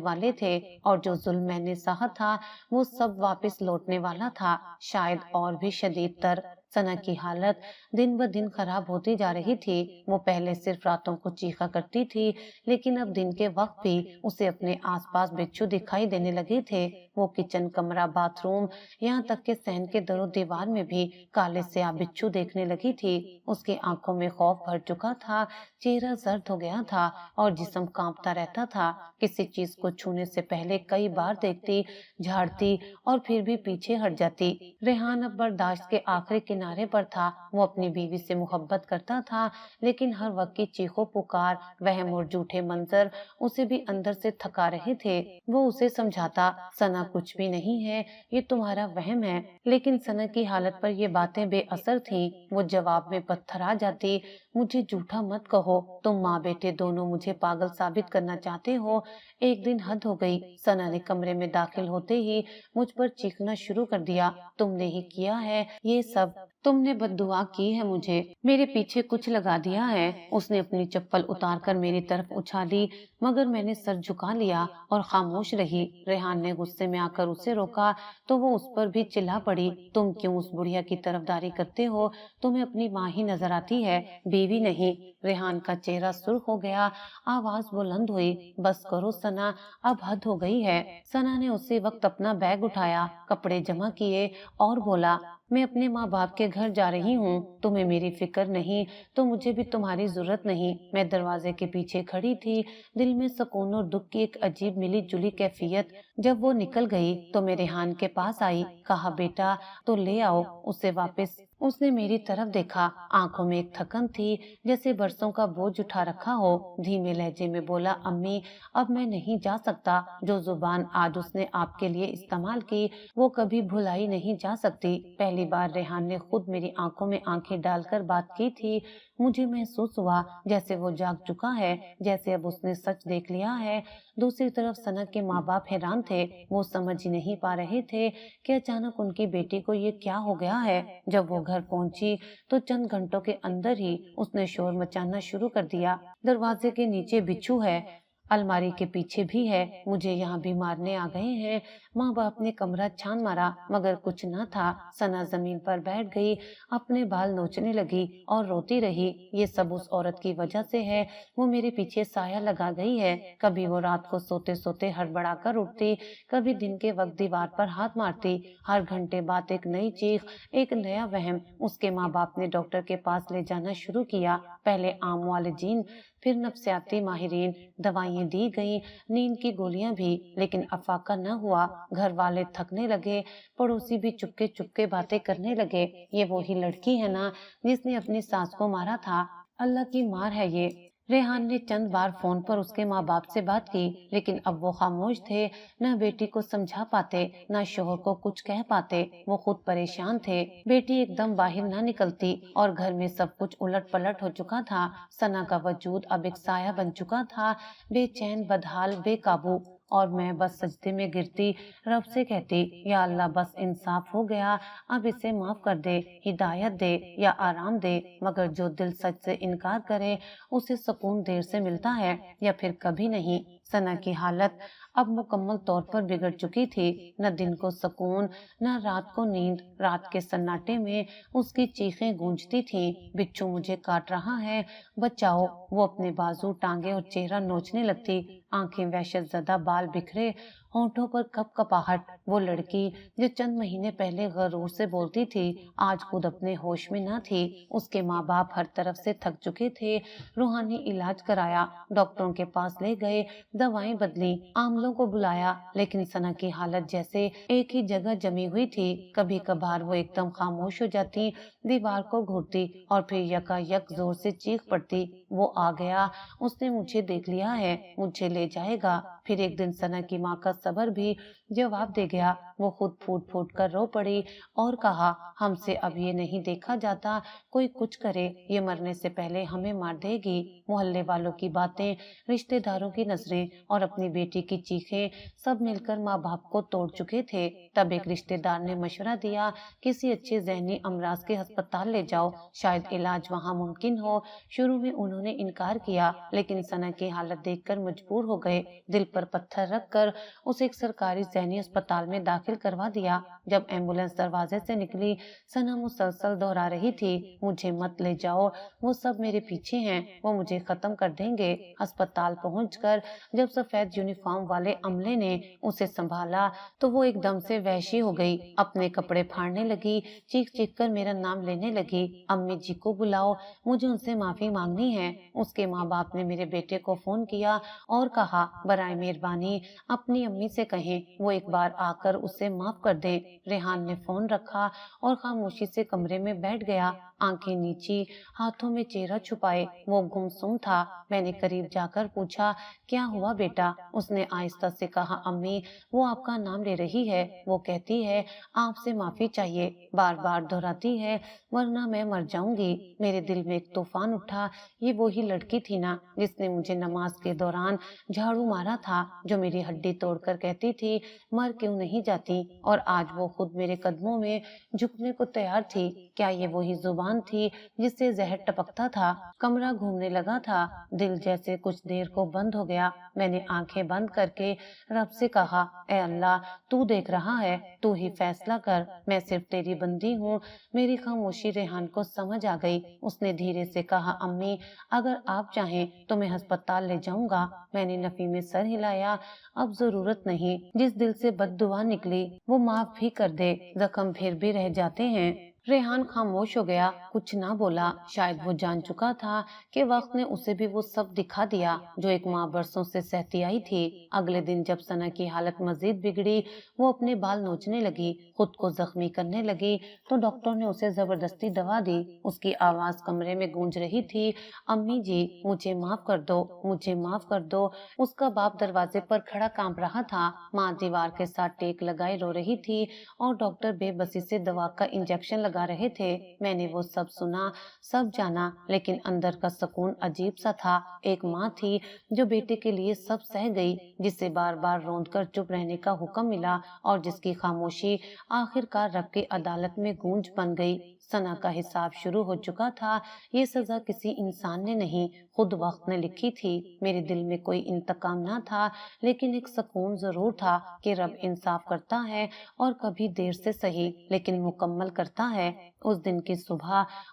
Speaker 1: वाले थे, और जो जुल्म मैंने सहा था वो सब वापस लौटने वाला था, शायद और भी शदीद तर। सना की हालत दिन ब दिन खराब होती जा रही थी। वो पहले सिर्फ रातों को चीखा करती थी, लेकिन अब दिन के वक्त भी उसे अपने आसपास बिच्छू दिखाई देने लगे थे। वो किचन, कमरा, बाथरूम, यहाँ तक के सहन के दरो दीवार में भी काले स्याह बिच्छू देखने लगी थी। उसकी आंखों में खौफ भर चुका था, चेहरा जर्द हो गया था और जिस्म कांपता रहता था। किसी चीज को छूने से पहले कई बार देखती, झाड़ती और फिर भी पीछे हट जाती। रेहान अब बर्दाश्त के आखिरी किनारे पर था। वो अपनी बीवी से मोहब्बत करता था, लेकिन हर वक्त की चीखों पुकार, वहम और झूठे मंजर उसे भी अंदर से थका रहे थे। वो उसे समझाता, सना कुछ भी नहीं है, ये तुम्हारा वहम है, लेकिन सना की हालत पर ये बातें बेअसर थीं। वो जवाब में पत्थर आ जाती, मुझे झूठा मत कहो, तुम माँ बेटे दोनों मुझे पागल साबित करना चाहते हो। एक दिन हद हो गई। सना ने कमरे में दाखिल होते ही मुझ पर चीखना शुरू कर दिया, तुमने ही किया है ये सब, तुमने बद्दुआ की है मुझे, मेरे पीछे कुछ लगा दिया है। उसने अपनी चप्पल उतारकर मेरी तरफ उछाली, मगर मैंने सर झुका लिया और खामोश रही। रेहान ने गुस्से में आकर उसे रोका तो वो उस पर भी चिल्ला पड़ी, तुम क्यों उस बुढ़िया की तरफदारी करते हो, तुम्हें अपनी माँ ही नजर आती है, बीवी नहीं। रेहान का चेहरा सुर्ख हो गया, आवाज बुलंद हुई, बस करो सना, अब हद हो गई है। सना ने उसी वक्त अपना बैग उठाया, कपड़े जमा किए और बोला, मैं अपने माँ बाप के घर जा रही हूँ, तुम्हें मेरी फिक्र नहीं तो मुझे भी तुम्हारी जरूरत नहीं। मैं दरवाजे के पीछे खड़ी थी, दिल में सुकून और दुख की एक अजीब मिली जुली कैफियत। जब वो निकल गई तो मैं रेहान के पास आई, कहा, बेटा तो ले आओ उसे वापस। उसने मेरी तरफ देखा, आंखों में एक थकन थी, जैसे बरसों का बोझ उठा रखा हो। धीमे लहजे में बोला, अम्मी अब मैं नहीं जा सकता, जो जुबान आज उसने आपके लिए इस्तेमाल की वो कभी भुलाई नहीं जा सकती। पहली बार रेहान ने खुद मेरी आंखों में आंखें डालकर बात की थी। मुझे महसूस हुआ जैसे वो जाग चुका है, जैसे अब उसने सच देख लिया है। दूसरी तरफ सना के माँ बाप हैरान थे, वो समझ ही नहीं पा रहे थे कि अचानक उनकी बेटी को ये क्या हो गया है। जब वो घर पहुंची तो चंद घंटों के अंदर ही उसने शोर मचाना शुरू कर दिया, दरवाजे के नीचे बिच्छू है, अलमारी के पीछे भी है, मुझे यहाँ भी मारने आ गए हैं। माँ बाप ने कमरा छान मारा मगर कुछ न था। सना जमीन पर बैठ गई, अपने बाल नोचने लगी और रोती रही, ये सब उस औरत की वजह से है, वो मेरे पीछे साया लगा गई है। कभी वो रात को सोते सोते हड़बड़ा कर उठती, कभी दिन के वक्त दीवार पर हाथ मारती। हर घंटे बाद एक नई चीख, एक नया वहम। उसके माँ बाप ने डॉक्टर के पास ले जाना शुरू किया, पहले आम मुआलिजीन, फिर नफ्सियाती माहिरीन, दवाइयाँ दी गईं, नींद की गोलियां भी, लेकिन अफाका न हुआ। घर वाले थकने लगे, पड़ोसी भी चुपके चुपके बातें करने लगे, ये वही लड़की है ना जिसने अपनी सास को मारा था, अल्लाह की मार है ये। रेहान ने चंद बार फोन पर उसके माँ बाप से बात की, लेकिन अब वो खामोश थे, न बेटी को समझा पाते न शोहर को कुछ कह पाते। वो खुद परेशान थे, बेटी एकदम बाहर न निकलती और घर में सब कुछ उलट पलट हो चुका था। सना का वजूद अब एक साया बन चुका था, बेचैन, बदहाल, बेकाबू। اور میں بس سجدے میں گرتی رب سے کہتی یا اللہ بس انصاف ہو گیا، اب اسے معاف کر دے، ہدایت دے یا آرام دے، مگر جو دل سچ سے انکار کرے اسے سکون دیر سے ملتا ہے یا پھر کبھی نہیں۔ ثنا کی حالت اب مکمل طور پر بگڑ چکی تھی، نہ دن کو سکون نہ رات کو نیند۔ رات کے سناٹے میں اس کی چیخیں گونجتی تھیں، بچھو مجھے کاٹ رہا ہے، بچاؤ۔ وہ اپنے بازو، ٹانگیں اور چہرہ نوچنے لگتی، آنکھیں وحشت زدہ، بال بکھرے، ہونٹوں پر کپ کپاہٹ۔ وہ لڑکی جو چند مہینے پہلے غرور سے بولتی تھی آج خود اپنے ہوش میں نہ تھی۔ اس کے ماں باپ ہر طرف سے تھک چکے تھے، روحانی علاج کرایا، ڈاکٹروں کے پاس لے گئے، دوائیں بدلی، عاملوں کو بلایا، لیکن ثنا کی حالت جیسے ایک ہی جگہ جمی ہوئی تھی۔ کبھی کبھار وہ ایک دم خاموش ہو جاتی، دیوار کو گھورتی اور پھر یکا یک زور سے چیخ پڑتی وہ آ گیا، اس نے مجھے دیکھ لیا ہے، مجھے لے جائے گا۔ پھر ایک دن ثنا کی ماں کا صبر بھی جواب دے گیا، وہ خود پھوٹ پھوٹ کر رو پڑی اور کہا ہم سے اب یہ نہیں دیکھا جاتا، کوئی کچھ کرے، یہ مرنے سے پہلے ہمیں مار دے گی۔ محلے والوں کی باتیں، رشتہ داروں کی نظریں اور اپنی بیٹی کی چیخیں سب مل کر ماں باپ کو توڑ چکے تھے۔ تب ایک رشتہ دار نے مشورہ دیا کسی اچھے ذہنی امراض کے ہسپتال لے جاؤ، شاید علاج وہاں ممکن ہو۔ شروع میں انہوں نے انکار کیا، لیکن ثنا کی حالت دیکھ کر مجبور ہو گئے، دل پر پتھر رکھ کر اسے ایک سرکاری ذہنی اسپتال میں داخل کروا دیا۔ جب ایمبولینس دروازے سے نکلی ثنا مسلسل دہرا رہی تھی مجھے مت لے جاؤ، وہ سب میرے پیچھے ہیں، وہ مجھے ختم کر دیں گے۔ ہسپتال پہنچ کر جب سفید یونیفارم والے عملے نے اسے سنبھالا تو وہ ایک دم سے وحشی ہو گئی، اپنے کپڑے پھاڑنے لگی، چیخ چیخ کر میرا نام لینے لگی، امی جی کو بلاؤ، مجھے ان سے معافی مانگنی ہے۔ اس کے ماں باپ نے میرے بیٹے کو فون کیا اور کہا برائے مہربانی اپنی امی سے کہیں وہ ایک بار آ کر اسے معاف کر دیں۔ ریحان نے فون رکھا اور خاموشی سے کمرے میں بیٹھ گیا، آنکھیں نیچی، ہاتھوں میں چہرہ چھپائے، وہ گمسم تھا۔ میں نے قریب جا کر پوچھا کیا ہوا بیٹا؟ اس نے آہستہ سے کہا امی وہ آپ کا نام لے رہی ہے، وہ کہتی ہے آپ سے معافی چاہیے، بار بار دہراتی ہے ورنہ میں مر جاؤں گی۔ میرے دل میں ایک طوفان اٹھا، یہ وہی لڑکی تھی نا جس نے مجھے نماز کے دوران جھاڑو مارا تھا، جو میری ہڈی توڑ کر کہتی تھی مر کیوں نہیں جاتی، اور آج وہ خود میرے قدموں میں جھکنے کو تیار تھی۔ کیا یہ وہی زبان تھی جس سے زہر ٹپکتا تھا؟ کمرہ گھومنے لگا تھا، دل جیسے کچھ دیر کو بند ہو گیا۔ میں نے آنکھیں بند کر کے رب سے کہا اے اللہ تو دیکھ رہا ہے، تو ہی فیصلہ کر، میں صرف تیری بندی ہوں۔ میری خاموشی ریحان کو سمجھ آ گئی، اس نے دھیرے سے کہا امی اگر آپ چاہیں تو میں ہسپتال لے جاؤں گا۔ میں نے نفی میں سر ہلایا، اب ضرورت نہیں، جس دل سے بد دعا نکلی وہ معاف بھی کر دے، زخم پھر بھی رہ جاتے ہیں۔ ریحان خاموش ہو گیا، کچھ نہ بولا، شاید وہ جان چکا تھا کہ وقت نے اسے بھی وہ سب دکھا دیا جو ایک ماں برسوں سے سہتی آئی تھی۔ اگلے دن جب ثنا کی حالت مزید بگڑی، وہ اپنے بال نوچنے لگی، خود کو زخمی کرنے لگی تو ڈاکٹر نے اسے زبردستی دوا دی۔ اس کی آواز کمرے میں گونج رہی تھی امی جی مجھے معاف کر دو، مجھے معاف کر دو۔ اس کا باپ دروازے پر کھڑا کانپ رہا تھا، ماں دیوار کے ساتھ ٹیک لگائے رو رہی تھی اور ڈاکٹر بے بسی سے دوا کا انجیکشن لگا رہے تھے۔ میں نے وہ سب سنا، سب جانا، لیکن اندر کا سکون عجیب سا تھا۔ ایک ماں تھی جو بیٹے کے لیے سب سہ گئی، جسے بار بار روند کر چپ رہنے کا حکم ملا اور جس کی خاموشی آخر کار رب کی عدالت میں گونج بن گئی۔ ثنا کا حساب شروع ہو چکا تھا، یہ سزا کسی انسان نے نہیں، خود وقت نے لکھی تھی۔ میرے دل میں کوئی انتقام نہ تھا، لیکن ایک سکون ضرور تھا کہ رب انصاف کرتا ہے اور کبھی دیر سے صحیح لیکن مکمل کرتا ہے۔ اس دن کی صبح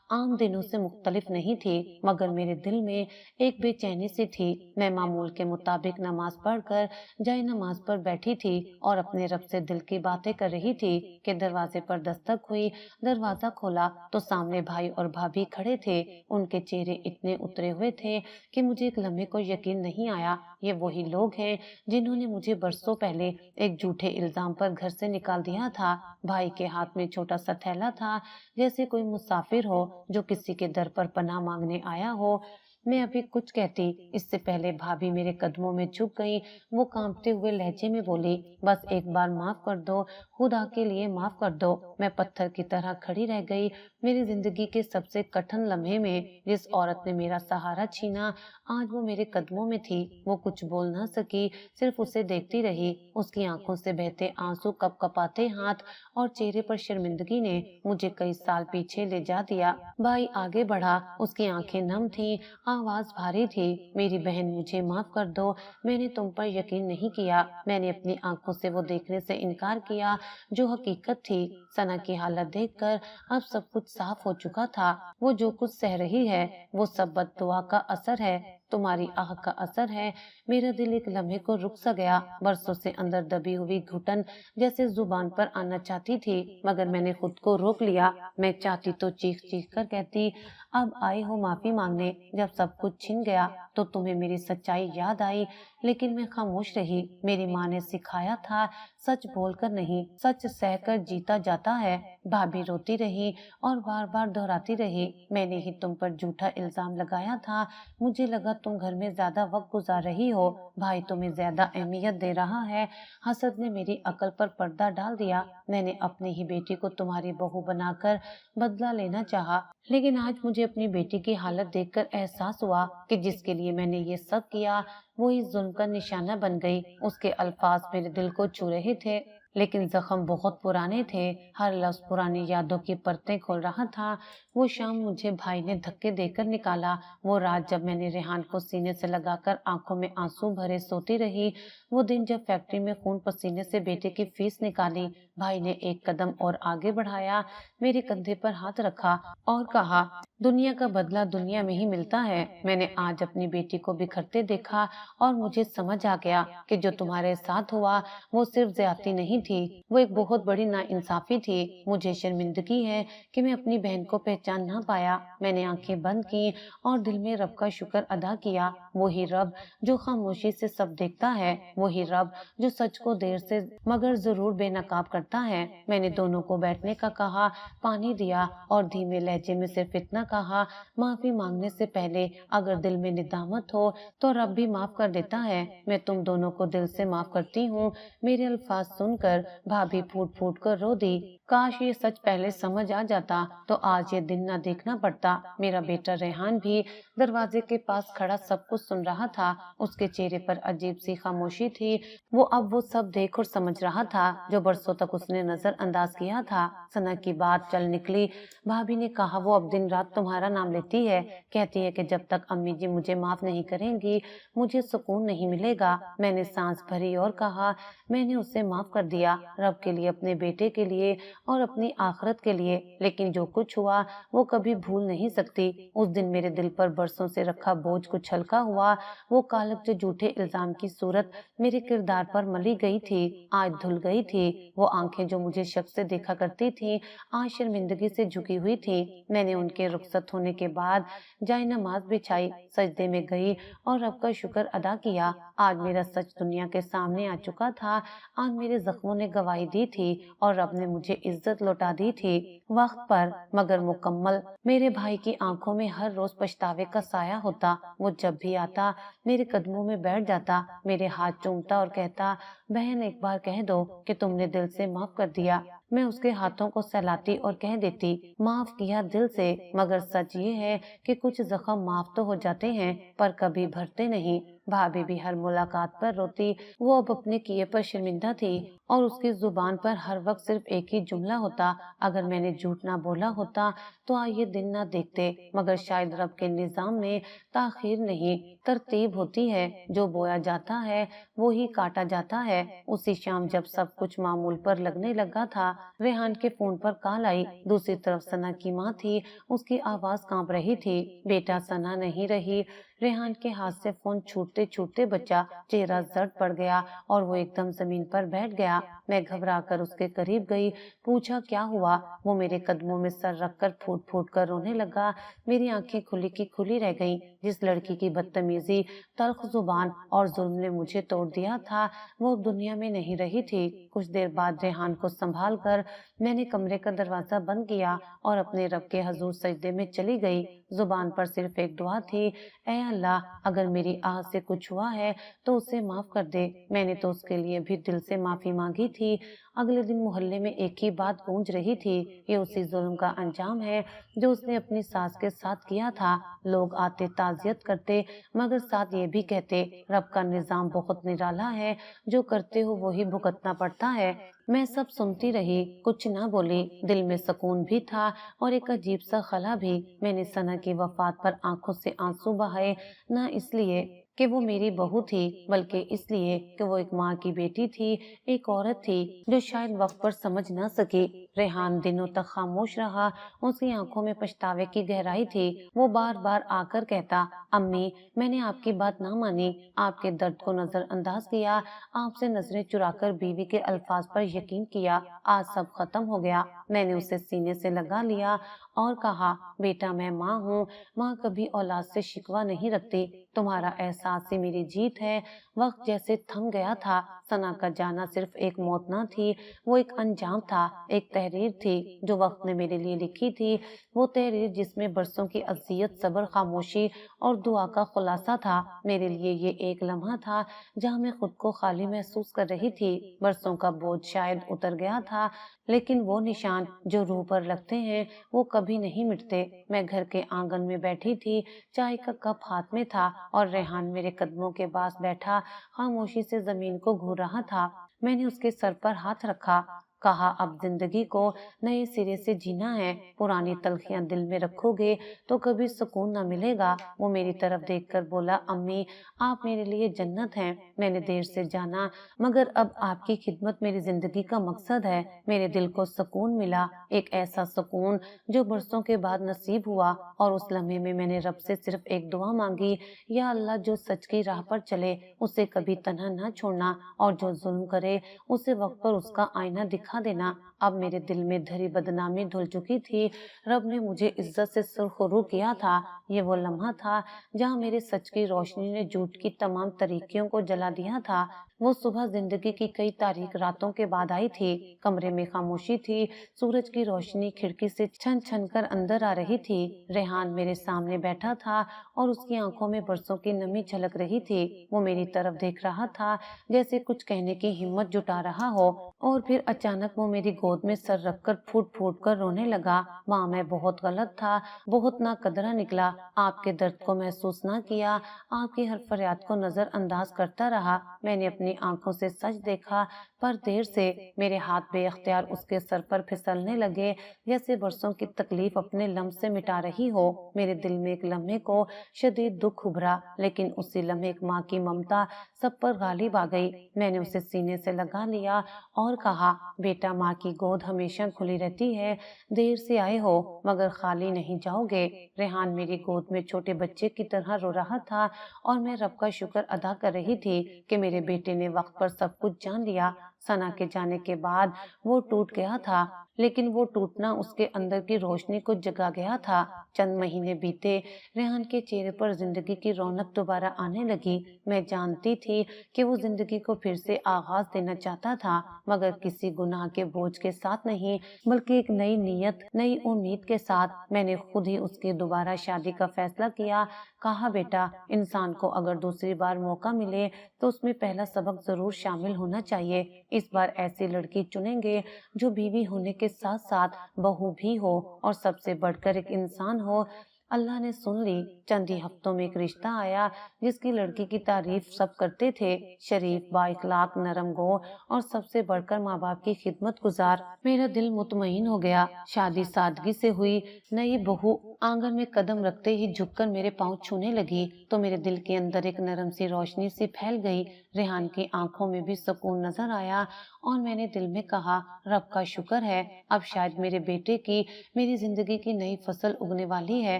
Speaker 1: عام دنوں سے مختلف نہیں تھی، مگر میرے دل میں ایک بے چینی سی تھی۔ میں معمول کے مطابق نماز پڑھ کر جائے نماز پر بیٹھی تھی اور اپنے رب سے دل کی باتیں کر رہی تھی کہ دروازے پر دستک ہوئی، دروازہ کھولا تو سامنے بھائی اور بھابھی کھڑے تھے۔ ان کے چہرے اتنے اترے ہوئے تھے کہ مجھے ایک لمحے کو یقین نہیں آیا، یہ وہی لوگ ہیں جنہوں نے مجھے برسوں پہلے ایک جھوٹے الزام پر گھر سے نکال دیا تھا۔ بھائی کے ہاتھ میں چھوٹا سا تھیلا تھا، جیسے کوئی مسافر ہو جو کسی کے در پر پناہ مانگنے آیا ہو۔ میں ابھی کچھ کہتی اس سے پہلے بھابھی میرے قدموں میں جھک گئی، وہ کانپتے ہوئے لہجے میں بولی بس ایک بار معاف کر دو، خدا کے لیے معاف کر دو۔ میں پتھر کی طرح کھڑی رہ گئی، मेरी जिंदगी के सबसे कठिन लम्हे में जिस औरत ने मेरा सहारा छीना, आज वो मेरे कदमों में थी। वो कुछ बोल ना सकी, सिर्फ उसे देखती रही। उसकी आंखों से बहते आंसू, कपकपाते हाथ और चेहरे पर शर्मिंदगी ने मुझे कई साल पीछे ले जा दिया। भाई आगे बढ़ा, उसकी आंखें नम थीं, आवाज भारी थी। मेरी बहन, मुझे माफ कर दो, मैंने तुम पर यकीन नहीं किया। मैंने अपनी आंखों से वो देखने से इनकार किया जो हकीकत थी। सना की हालत देखकर अब सब कुछ साफ हो चुका था। वो जो कुछ सह रही है वो सब बद्दुआ का असर है, तुम्हारी आह का असर है। मेरा दिल एक लम्हे को रुक सा गया। बरसों से अंदर दबी हुई घुटन जैसे जुबान पर आना चाहती थी, मगर मैंने खुद को रोक लिया। मैं चाहती तो चीख चीख कर कहती, अब आई हो माफी मांगने। जब सब कुछ छिन गया तो तुम्हें मेरी सच्चाई याद आई, लेकिन मैं खामोश रही। मेरी माँ ने सिखाया था, सच बोलकर नहीं, सच सहकर जीता जाता है। भाभी रोती रही और बार बार दोहराती रही, मैंने ही तुम पर झूठा इल्जाम लगाया था। मुझे लगा तुम घर में ज्यादा वक्त गुजार रही हो, भाई तुम्हें ज्यादा अहमियत दे रहा है। हसद ने मेरी अकल पर पर्दा डाल दिया। मैंने अपनी ही बेटी को तुम्हारी बहू बनाकर बदला लेना चाहा, लेकिन आज मुझे अपनी बेटी की हालत देखकर एहसास हुआ कि जिसके लिए मैंने ये सब किया वो इस जुल्म का निशाना बन गई। उसके अल्फाज मेरे दिल को छू रहे थे, लेकिन जख्म बहुत पुराने थे। हर लफ्ज पुरानी यादों की परतें खोल रहा था। वो शाम मुझे भाई ने धक्के देकर निकाला। वो रात जब मैंने रेहान को सीने से लगाकर आंखों में आंसू भरे सोती रही। वो दिन जब फैक्ट्री में खून पसीने से बेटे की फीस निकाली। भाई ने एक कदम और आगे बढ़ाया, मेरे कंधे पर हाथ रखा और कहा, दुनिया का बदला दुनिया में ही मिलता है। मैंने आज अपनी बेटी को बिखरते देखा और मुझे समझ आ गया कि जो तुम्हारे साथ हुआ वो सिर्फ ज्यादती नहीं थी, वो एक बहुत बड़ी नाइंसाफी थी। मुझे शर्मिंदगी है कि मैं अपनी बहन को पहचान ना पाया। मैंने आंखें बंद की और दिल में रब का शुक्र अदा किया। वही रब जो खामोशी से सब देखता है, वही रब जो सच को देर से मगर जरूर बेनकाब करता है। मैंने दोनों को बैठने का कहा, पानी दिया और धीमे लहजे में सिर्फ इतना कहा, माफी मांगने से पहले अगर दिल में निदामत हो तो रब भी माफ कर देता है। मैं तुम दोनों को दिल से माफ करती हूँ। मेरे अल्फाज सुनकर भाभी फूट फूट कर रो दी। काश ये सच पहले समझ आ जाता तो आज ये दिन न देखना पड़ता। मेरा बेटा रेहान भी दरवाजे के पास खड़ा सब कुछ सुन रहा था। उसके चेहरे पर अजीब सी खामोशी थी। वो अब वो सब देख और समझ रहा था जो बरसों तक उसने नजरअंदाज किया था। सना की बात चल निकली। भाभी ने कहा, वो अब दिन रात तुम्हारा नाम लेती है, कहती है कि जब तक अम्मी जी मुझे माफ नहीं करेंगी मुझे सुकून नहीं मिलेगा। मैंने सांस भरी और कहा, मैंने उसे माफ कर दिया, रब के लिए, अपने बेटे के लिए और अपनी आखिरत के लिए। लेकिन जो कुछ हुआ वो कभी भूल नहीं सकती। उस दिन मेरे दिल पर बरसों से रखा बोझ कुछ हल्का हुआ। वो कालक जो झूठे इल्जाम की सूरत मेरे किरदार पर मली गई थी आज धुल गई थी। वो आंखें जो मुझे शक से देखा करती थी आज शर्मिंदगी से झुकी हुई थी। मैंने उनके रुखसत होने के बाद जाए नमाज बिछाई, सजदे में गई और रब का शुक्र अदा किया। आज मेरा सच दुनिया के सामने आ चुका था। आज मेरे जख्मों ने गवाही दी थी और रब ने मुझे इज्जत लौटा दी थी, वक्त पर मगर मुकम्मल। मेरे भाई की आंखों में हर रोज पछतावे का साया होता। वो जब भी आता मेरे कदमों में बैठ जाता, मेरे हाथ चूमता और कहता, बहन एक बार कह दो कि तुमने दिल से माफ कर दिया। मैं उसके हाथों को सहलाती और कह देती, माफ किया दिल से। मगर सच ये है कि कुछ जख्म माफ तो हो जाते हैं पर कभी भरते नहीं। भाभी भी हर मुलाकात पर रोती। वो अब अपने किए पर शर्मिंदा थी और उसकी जुबान पर हर वक्त सिर्फ एक ही जुमला होता, अगर मैंने झूठ ना बोला होता तो आज ये दिन ना देखते। मगर शायद रब के निजाम में ताखीर नहीं, तरतीब होती है। जो बोया जाता है वो ही काटा जाता है। उसी शाम जब सब कुछ मामूल पर लगने लगा था, रेहान के फोन पर कॉल आई। दूसरी तरफ सना की माँ थी। उसकी आवाज कांप रही थी। बेटा, सना नहीं रही। रेहान के हाथ से फोन छूटते छूटते बचा। चेहरा जर्द पड़ गया और वो एकदम जमीन पर बैठ गया। मैं घबरा कर उसके करीब गई, पूछा क्या हुआ। वो मेरे कदमों में सर रखकर फूट फूट कर रोने लगा। मेरी आंखें खुली की खुली रह गईं। जिस लड़की की बदतमीजी, तल्ख जुबान और जुल्म ने मुझे तोड़ दिया था वो दुनिया में नहीं रही थी। कुछ देर बाद रेहान को संभाल कर मैंने कमरे का दरवाजा बंद किया और अपने रब के हजूर सजदे में चली गई। زبان پر صرف ایک دعا تھی، اے اللہ اگر میری آہ سے کچھ ہوا ہے تو اسے معاف کر دے۔ میں نے تو اس کے لیے بھی دل سے معافی مانگی تھی۔ اگلے دن محلے میں ایک ہی بات گونج رہی تھی، یہ اسی ظلم کا انجام ہے جو اس نے اپنی ساس کے ساتھ کیا تھا۔ لوگ آتے تعزیت کرتے مگر ساتھ یہ بھی کہتے رب کا نظام بہت نرالا ہے، جو کرتے ہو وہی بھگتنا پڑتا ہے۔ میں سب سنتی رہی، کچھ نہ بولی۔ دل میں سکون بھی تھا اور ایک عجیب سا خلا بھی۔ میں نے ثنا کی وفات پر آنکھوں سے آنسو بہائے، نہ اس لیے کہ وہ میری بہو تھی بلکہ اس لیے کہ وہ ایک ماں کی بیٹی تھی، ایک عورت تھی جو شاید وقت پر سمجھ نہ سکی۔ ریحان دنوں تک خاموش رہا، اس کی آنکھوں میں پچھتاوے کی گہرائی تھی۔ وہ بار بار آ کر کہتا، امی میں نے آپ کی بات نہ مانی، آپ کے درد کو نظر انداز کیا، آپ سے نظریں چرا کر بیوی کے الفاظ پر یقین کیا، آج سب ختم ہو گیا۔ میں نے اسے سینے سے لگا لیا اور کہا، بیٹا میں ماں ہوں، ماں کبھی اولاد سے شکوہ نہیں رکھتی، تمہارا احساس ہی میری جیت ہے۔ وقت جیسے تھم گیا تھا۔ ثنا کا جانا صرف ایک موت نہ تھی، وہ ایک انجام تھا، ایک تحریر تھی جو وقت نے میرے لیے لکھی تھی، وہ تحریر جس میں برسوں کی اذیت، صبر، خاموشی اور دعا کا خلاصہ تھا۔ میرے لیے یہ ایک لمحہ تھا جہاں میں خود کو خالی محسوس کر رہی تھی۔ برسوں کا بوجھ شاید اتر گیا تھا لیکن وہ نشان جو روح پر لگتے ہیں وہ کبھی نہیں مٹتے۔ میں گھر کے آنگن میں بیٹھی تھی، چائے کا کپ ہاتھ میں تھا اور ریحان میرے قدموں کے پاس بیٹھا خاموشی سے زمین کو گھور رہا تھا۔ میں نے اس کے سر پر ہاتھ رکھا، کہا اب زندگی کو نئے سرے سے جینا ہے، پرانی تلخیاں دل میں رکھو گے تو کبھی سکون نہ ملے گا۔ وہ میری طرف دیکھ کر بولا، امی آپ میرے لیے جنت ہیں، میں نے دیر سے جانا مگر اب آپ کی خدمت میری زندگی کا مقصد ہے۔ میرے دل کو سکون ملا، ایک ایسا سکون جو برسوں کے بعد نصیب ہوا، اور اس لمحے میں نے رب سے صرف ایک دعا مانگی، یا اللہ جو سچ کی راہ پر چلے اسے کبھی تنہا نہ چھوڑنا، اور جو ظلم کرے اسے وقت پر اس کا آئینہ دکھا دینا۔ اب میرے دل میں دھری بدنامی دھل چکی تھی، رب نے مجھے عزت سے سرخرو کیا تھا۔ یہ وہ لمحہ تھا جہاں میرے سچ کی روشنی نے جھوٹ کی تمام تاریکیوں کو جلا دیا تھا۔ وہ صبح زندگی کی کئی تاریک راتوں کے بعد آئی تھی۔ کمرے میں خاموشی تھی، سورج کی روشنی کھڑکی سے چھن چھن کر اندر آ رہی تھی۔ ریحان میرے سامنے بیٹھا تھا اور اس کی آنکھوں میں برسوں کی نمی جھلک رہی تھی۔ وہ میری طرف دیکھ رہا تھا جیسے کچھ کہنے کی ہمت جٹا رہا ہو، اور پھر اچانک وہ میری گود میں سر رکھ کر پھوٹ پھوٹ کر رونے لگا۔ ماں میں بہت غلط تھا، بہت ناقدرہ نکلا، آپ کے درد کو محسوس نہ کیا، آپ کی ہر فریاد کو نظر انداز کرتا رہا۔ میں نے اپنی آنکھوں سے سچ دیکھا، پر دیر سے۔ میرے ہاتھ بے اختیار اس کے سر پر پھسلنے لگے جیسے برسوں کی تکلیف اپنے لمس سے مٹا رہی ہو۔ میرے دل میں ایک لمحے کو شدید دکھ ابھرا، لیکن اسی لمحے ایک ماں کی ممتا سب پر غالب آ گئی۔ میں نے اسے سینے سے لگا لیا اور کہا، بیٹا ماں کی گود ہمیشہ کھلی رہتی ہے، دیر سے آئے ہو مگر خالی نہیں جاؤ گے۔ ریحان میری گود میں چھوٹے بچے کی طرح رو رہا تھا اور میں رب کا شکر ادا کر رہی تھی کہ میرے بیٹے نے وقت پر سب کچھ جان لیا۔ ثنا کے جانے کے بعد وہ ٹوٹ گیا تھا، لیکن وہ ٹوٹنا اس کے اندر کی روشنی کو جگا گیا تھا۔ چند مہینے بیتے، ریحان کے چہرے پر زندگی کی رونق دوبارہ آنے لگی۔ میں جانتی تھی کہ وہ زندگی کو پھر سے آغاز دینا چاہتا تھا، مگر کسی گناہ کے بوجھ کے ساتھ نہیں بلکہ ایک نئی نیت، نئی امید کے ساتھ۔ میں نے خود ہی اس کی دوبارہ شادی کا فیصلہ کیا، کہا بیٹا انسان کو اگر دوسری بار موقع ملے تو اس میں پہلا سبق ضرور شامل ہونا چاہیے۔ اس بار ایسی لڑکی چنیں گے جو بیوی ہونے کے ساتھ ساتھ بہو بھی ہو اور سب سے بڑھ کر ایک انسان ہو۔ اللہ نے سن لی۔ چند ہی ہفتوں میں ایک رشتہ آیا جس کی لڑکی کی تعریف سب کرتے تھے، شریف، با اخلاق، نرم گو اور سب سے بڑھ کر ماں باپ کی خدمت گزار۔ میرا دل مطمئن ہو گیا۔ شادی سادگی سے ہوئی۔ نئی بہو آنگن میں قدم رکھتے ہی جھک کر میرے پاؤں چھونے لگی تو میرے دل کے اندر ایک نرم سی روشنی سی پھیل گئی۔ ریحان کی آنکھوں میں بھی سکون نظر آیا اور میں نے دل میں کہا، رب کا شکر ہے، اب شاید میرے بیٹے کی، میری زندگی کی نئی فصل اگنے والی ہے،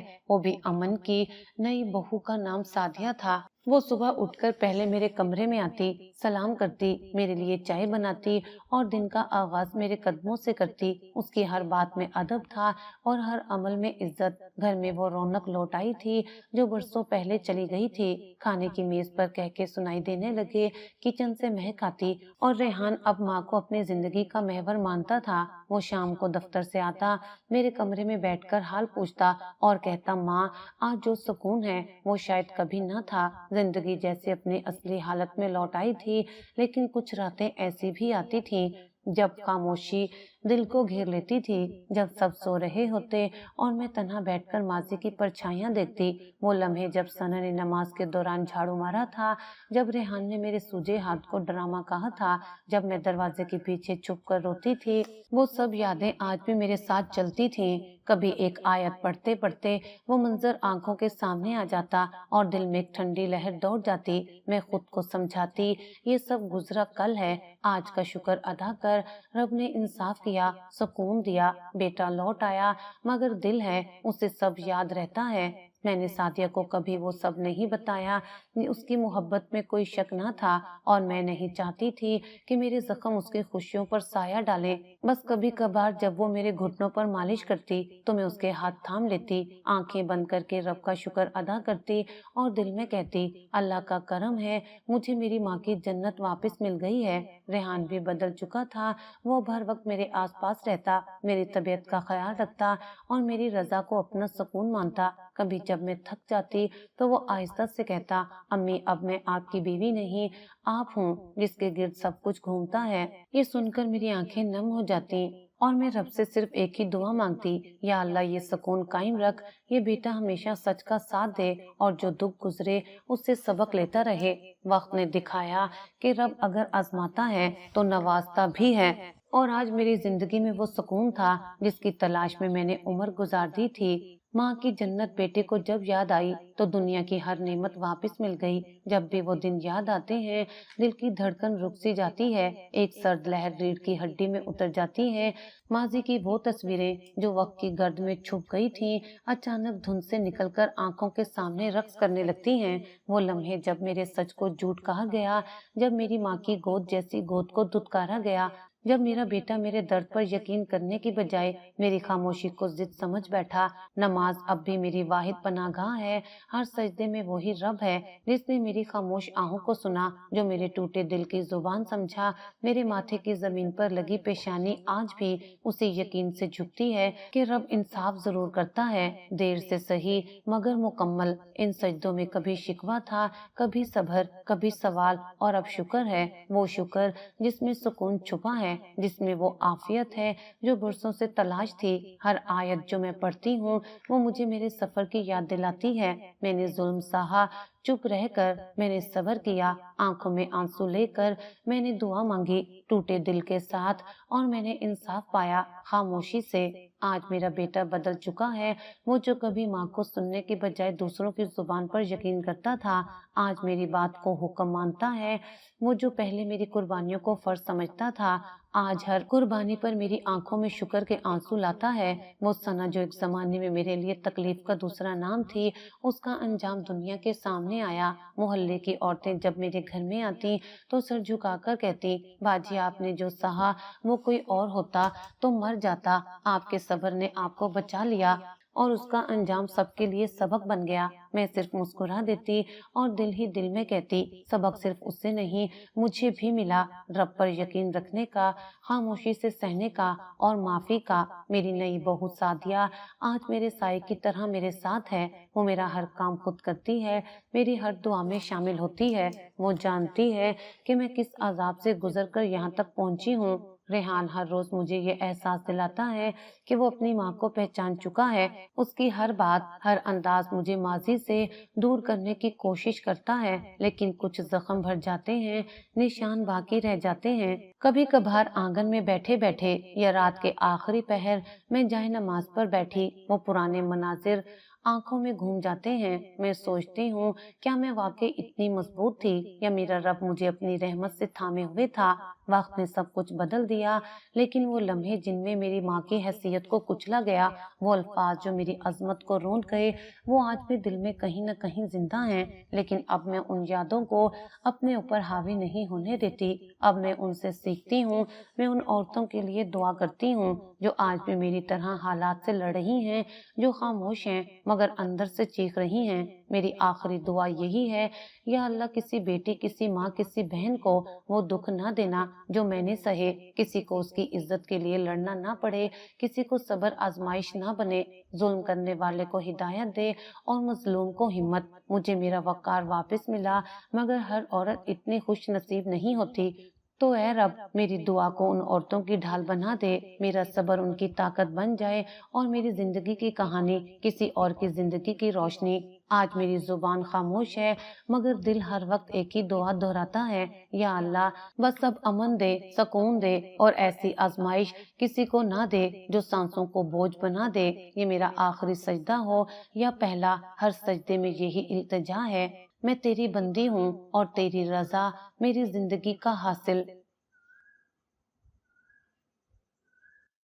Speaker 1: وہ بھی امن کی۔ نئی بہو کا نام سعدیہ تھا۔ वो सुबह उठकर पहले मेरे कमरे में आती, सलाम करती, मेरे लिए चाय बनाती और दिन का आगाज मेरे कदमों से करती। उसकी हर बात में अदब था और हर अमल में इज्जत। घर में वो रौनक लौट आई थी जो बरसों पहले चली गई थी। खाने की मेज पर कह के सुनाई देने लगे, किचन से महक आती और रेहान अब माँ को अपनी जिंदगी का महवर मानता था। वो शाम को दफ्तर से आता, मेरे कमरे में बैठकर हाल पूछता और कहता, माँ आज जो सुकून है वो शायद कभी न था। जिंदगी जैसे अपनी असली हालत में लौट आई थी, लेकिन कुछ रातें ऐसी भी आती थीं जब खामोशी दिल को घेर लेती थी, जब सब सो रहे होते और मैं तन्हा बैठकर माजी की परछाइयां देखती। वो लम्हे जब सना ने नमाज के दौरान झाड़ू मारा था, जब रेहान ने मेरे सूजे हाथ को ड्रामा कहा था, जब मैं दरवाजे के पीछे छुप कर रोती थी, वो सब यादें आज भी मेरे साथ चलती थीं। कभी एक आयत पढ़ते पढ़ते वो मंजर आंखों के सामने आ जाता और दिल में एक ठंडी लहर दौड़ जाती। मैं खुद को समझाती, ये सब गुजरा कल है, आज का शुक्र अदा कर, रब ने इंसाफ किया, सुकून दिया, बेटा लौट आया, मगर दिल है उसे सब याद रहता है। मैंने सादिया को कभी वो सब नहीं बताया। उसकी मोहब्बत में कोई शक न था और मैं नहीं चाहती थी कि मेरे जख्म उसकी खुशियों पर साया डालें। बस कभी कभार जब वो मेरे घुटनों पर मालिश करती तो मैं उसके हाथ थाम लेती, आंखें बंद करके रब का शुक्र अदा करती और दिल में कहती, अल्लाह का करम है, मुझे मेरी माँ की जन्नत वापस मिल गई है। रेहान भी बदल चुका था। वो हर वक्त मेरे आसपास रहता, मेरी तबीयत का ख्याल रखता और मेरी रजा को अपना सुकून मानता। कभी जब मैं थक जाती तो वो आहिस्ता से कहता, अम्मी अब मैं आपकी बीवी नहीं, आप हूँ जिसके गिर्द सब कुछ घूमता है। ये सुनकर मेरी आंखें नम हो जाती और मैं रब से सिर्फ एक ही दुआ मांगती, या अल्लाह ये सुकून कायम रख, ये बेटा हमेशा सच का साथ दे और जो दुख गुजरे उससे सबक लेता रहे। वक्त ने दिखाया कि रब अगर आजमाता है तो नवाजता भी है और आज मेरी जिंदगी में वो सुकून था जिसकी तलाश में मैंने उम्र गुजार दी थी। माँ की जन्नत बेटे को जब याद आई तो दुनिया की हर नेमत वापस मिल गई। जब भी वो दिन याद आते हैं दिल की धड़कन रुक सी जाती है, एक सर्द लहर रीढ़ की हड्डी में उतर जाती है। माजी की वो तस्वीरें जो वक्त की गर्द में छुप गई थीं, अचानक धुंध से निकलकर आंखों के सामने रक्स करने लगती हैं। वो लम्हे जब मेरे सच को झूठ कहा गया, जब मेरी माँ की गोद जैसी गोद को दुत्कारा गया, जब मेरा बेटा मेरे दर्द पर यकीन करने की बजाय मेरी खामोशी को जिद समझ बैठा। नमाज अब भी मेरी वाहिद पनाहगाह है, हर सजदे में वही रब है जिसने मेरी खामोश आहों को सुना, जो मेरे टूटे दिल की जुबान समझा। मेरे माथे की जमीन पर लगी पेशानी आज भी उसी यकीन से झुकती है कि रब इंसाफ जरूर करता है, देर से सही मगर मुकम्मल। इन सजदों में कभी शिकवा था, कभी सब्र, कभी सवाल, और अब शुक्र है, वो शुक्र जिसमें सुकून छुपा है, जिसमें वो आफियत है जो बरसों से तलाश थी। हर आयत जो मैं पढ़ती हूँ वो मुझे मेरे सफर की याद दिलाती है। मैंने जुल्म सहा, चुप रहकर मैंने सब्र किया, आंखों में आंसू लेकर मैंने दुआ मांगी, टूटे दिल के साथ, और मैंने इंसाफ पाया खामोशी से। आज मेरा बेटा बदल चुका है। वो जो कभी माँ को सुनने की बजाय दूसरों की जुबान पर यकीन करता था, आज मेरी बात को हुक्म मानता है। वो जो पहले मेरी कुर्बानियों को फर्ज समझता था, आज हर कुर्बानी पर मेरी आंखों में शुक्र के आंसू लाता है। वो सना जो एक जमाने में मेरे लिए तकलीफ का दूसरा नाम थी, उसका अंजाम दुनिया के सामने आया। मोहल्ले की औरतें जब मेरे घर में आती तो सर झुकाकर कहती, बाजी आपने जो सहा वो कोई और होता तो मर जाता, आपके सब्र ने आपको बचा लिया और उसका अंजाम सबके लिए सबक बन गया। मैं सिर्फ मुस्कुरा देती और दिल ही दिल में कहती, सबक सिर्फ उससे नहीं मुझे भी मिला, रब पर यकीन रखने का, खामोशी से सहने का और माफी का। मेरी नई बहू सादिया आज मेरे साए की तरह मेरे साथ है। वो मेरा हर काम खुद करती है, मेरी हर दुआ में शामिल होती है। वो जानती है कि मैं किस अजाब से गुजर कर यहाँ तक पहुँची हूँ। रेहान हर रोज मुझे ये एहसास दिलाता है कि वो अपनी माँ को पहचान चुका है। उसकी हर बात, हर अंदाज मुझे माजी से दूर करने की कोशिश करता है, लेकिन कुछ जख्म भर जाते हैं, निशान बाकी रह जाते हैं। कभी कभार आंगन में बैठे बैठे या रात के आखिरी पहर में जाए नमाज पर बैठी वो पुराने मनाजिर आंखों में घूम जाते हैं। मैं सोचती हूँ, क्या मैं वाकई इतनी मजबूत थी या मेरा रब मुझे अपनी रहमत से थामे हुए था। وقت نے سب کچھ بدل دیا، لیکن وہ لمحے جن میں میری ماں کی حیثیت کو کچلا گیا، وہ الفاظ جو میری عظمت کو رونٹ گئے، وہ آج بھی دل میں کہیں نہ کہیں زندہ ہیں۔ لیکن اب میں ان یادوں کو اپنے اوپر حاوی نہیں ہونے دیتی، اب میں ان سے سیکھتی ہوں۔ میں ان عورتوں کے لیے دعا کرتی ہوں جو آج بھی میری طرح حالات سے لڑ رہی ہیں، جو خاموش ہیں مگر اندر سے چیخ رہی ہیں۔ میری آخری دعا یہی ہے، یا اللہ کسی بیٹی، کسی ماں، کسی بہن کو وہ دکھ نہ دینا جو میں نے سہے، کسی کو اس کی عزت کے لیے لڑنا نہ پڑے، کسی کو صبر آزمائش نہ بنے۔ ظلم کرنے والے کو ہدایت دے اور مظلوم کو ہمت۔ مجھے میرا وقار واپس ملا، مگر ہر عورت اتنی خوش نصیب نہیں ہوتی۔ تو اے رب، میری دعا کو ان عورتوں کی ڈھال بنا دے، میرا صبر ان کی طاقت بن جائے اور میری زندگی کی کہانی کسی اور کی زندگی کی روشنی۔ آج میری زبان خاموش ہے مگر دل ہر وقت ایک ہی دعا دہراتا ہے، یا اللہ بس اب امن دے، سکون دے اور ایسی آزمائش کسی کو نہ دے جو سانسوں کو بوجھ بنا دے۔ یہ میرا آخری سجدہ ہو یا پہلا، ہر سجدے میں یہی التجا ہے، میں تیری بندی ہوں اور تیری رضا میری زندگی کا حاصل۔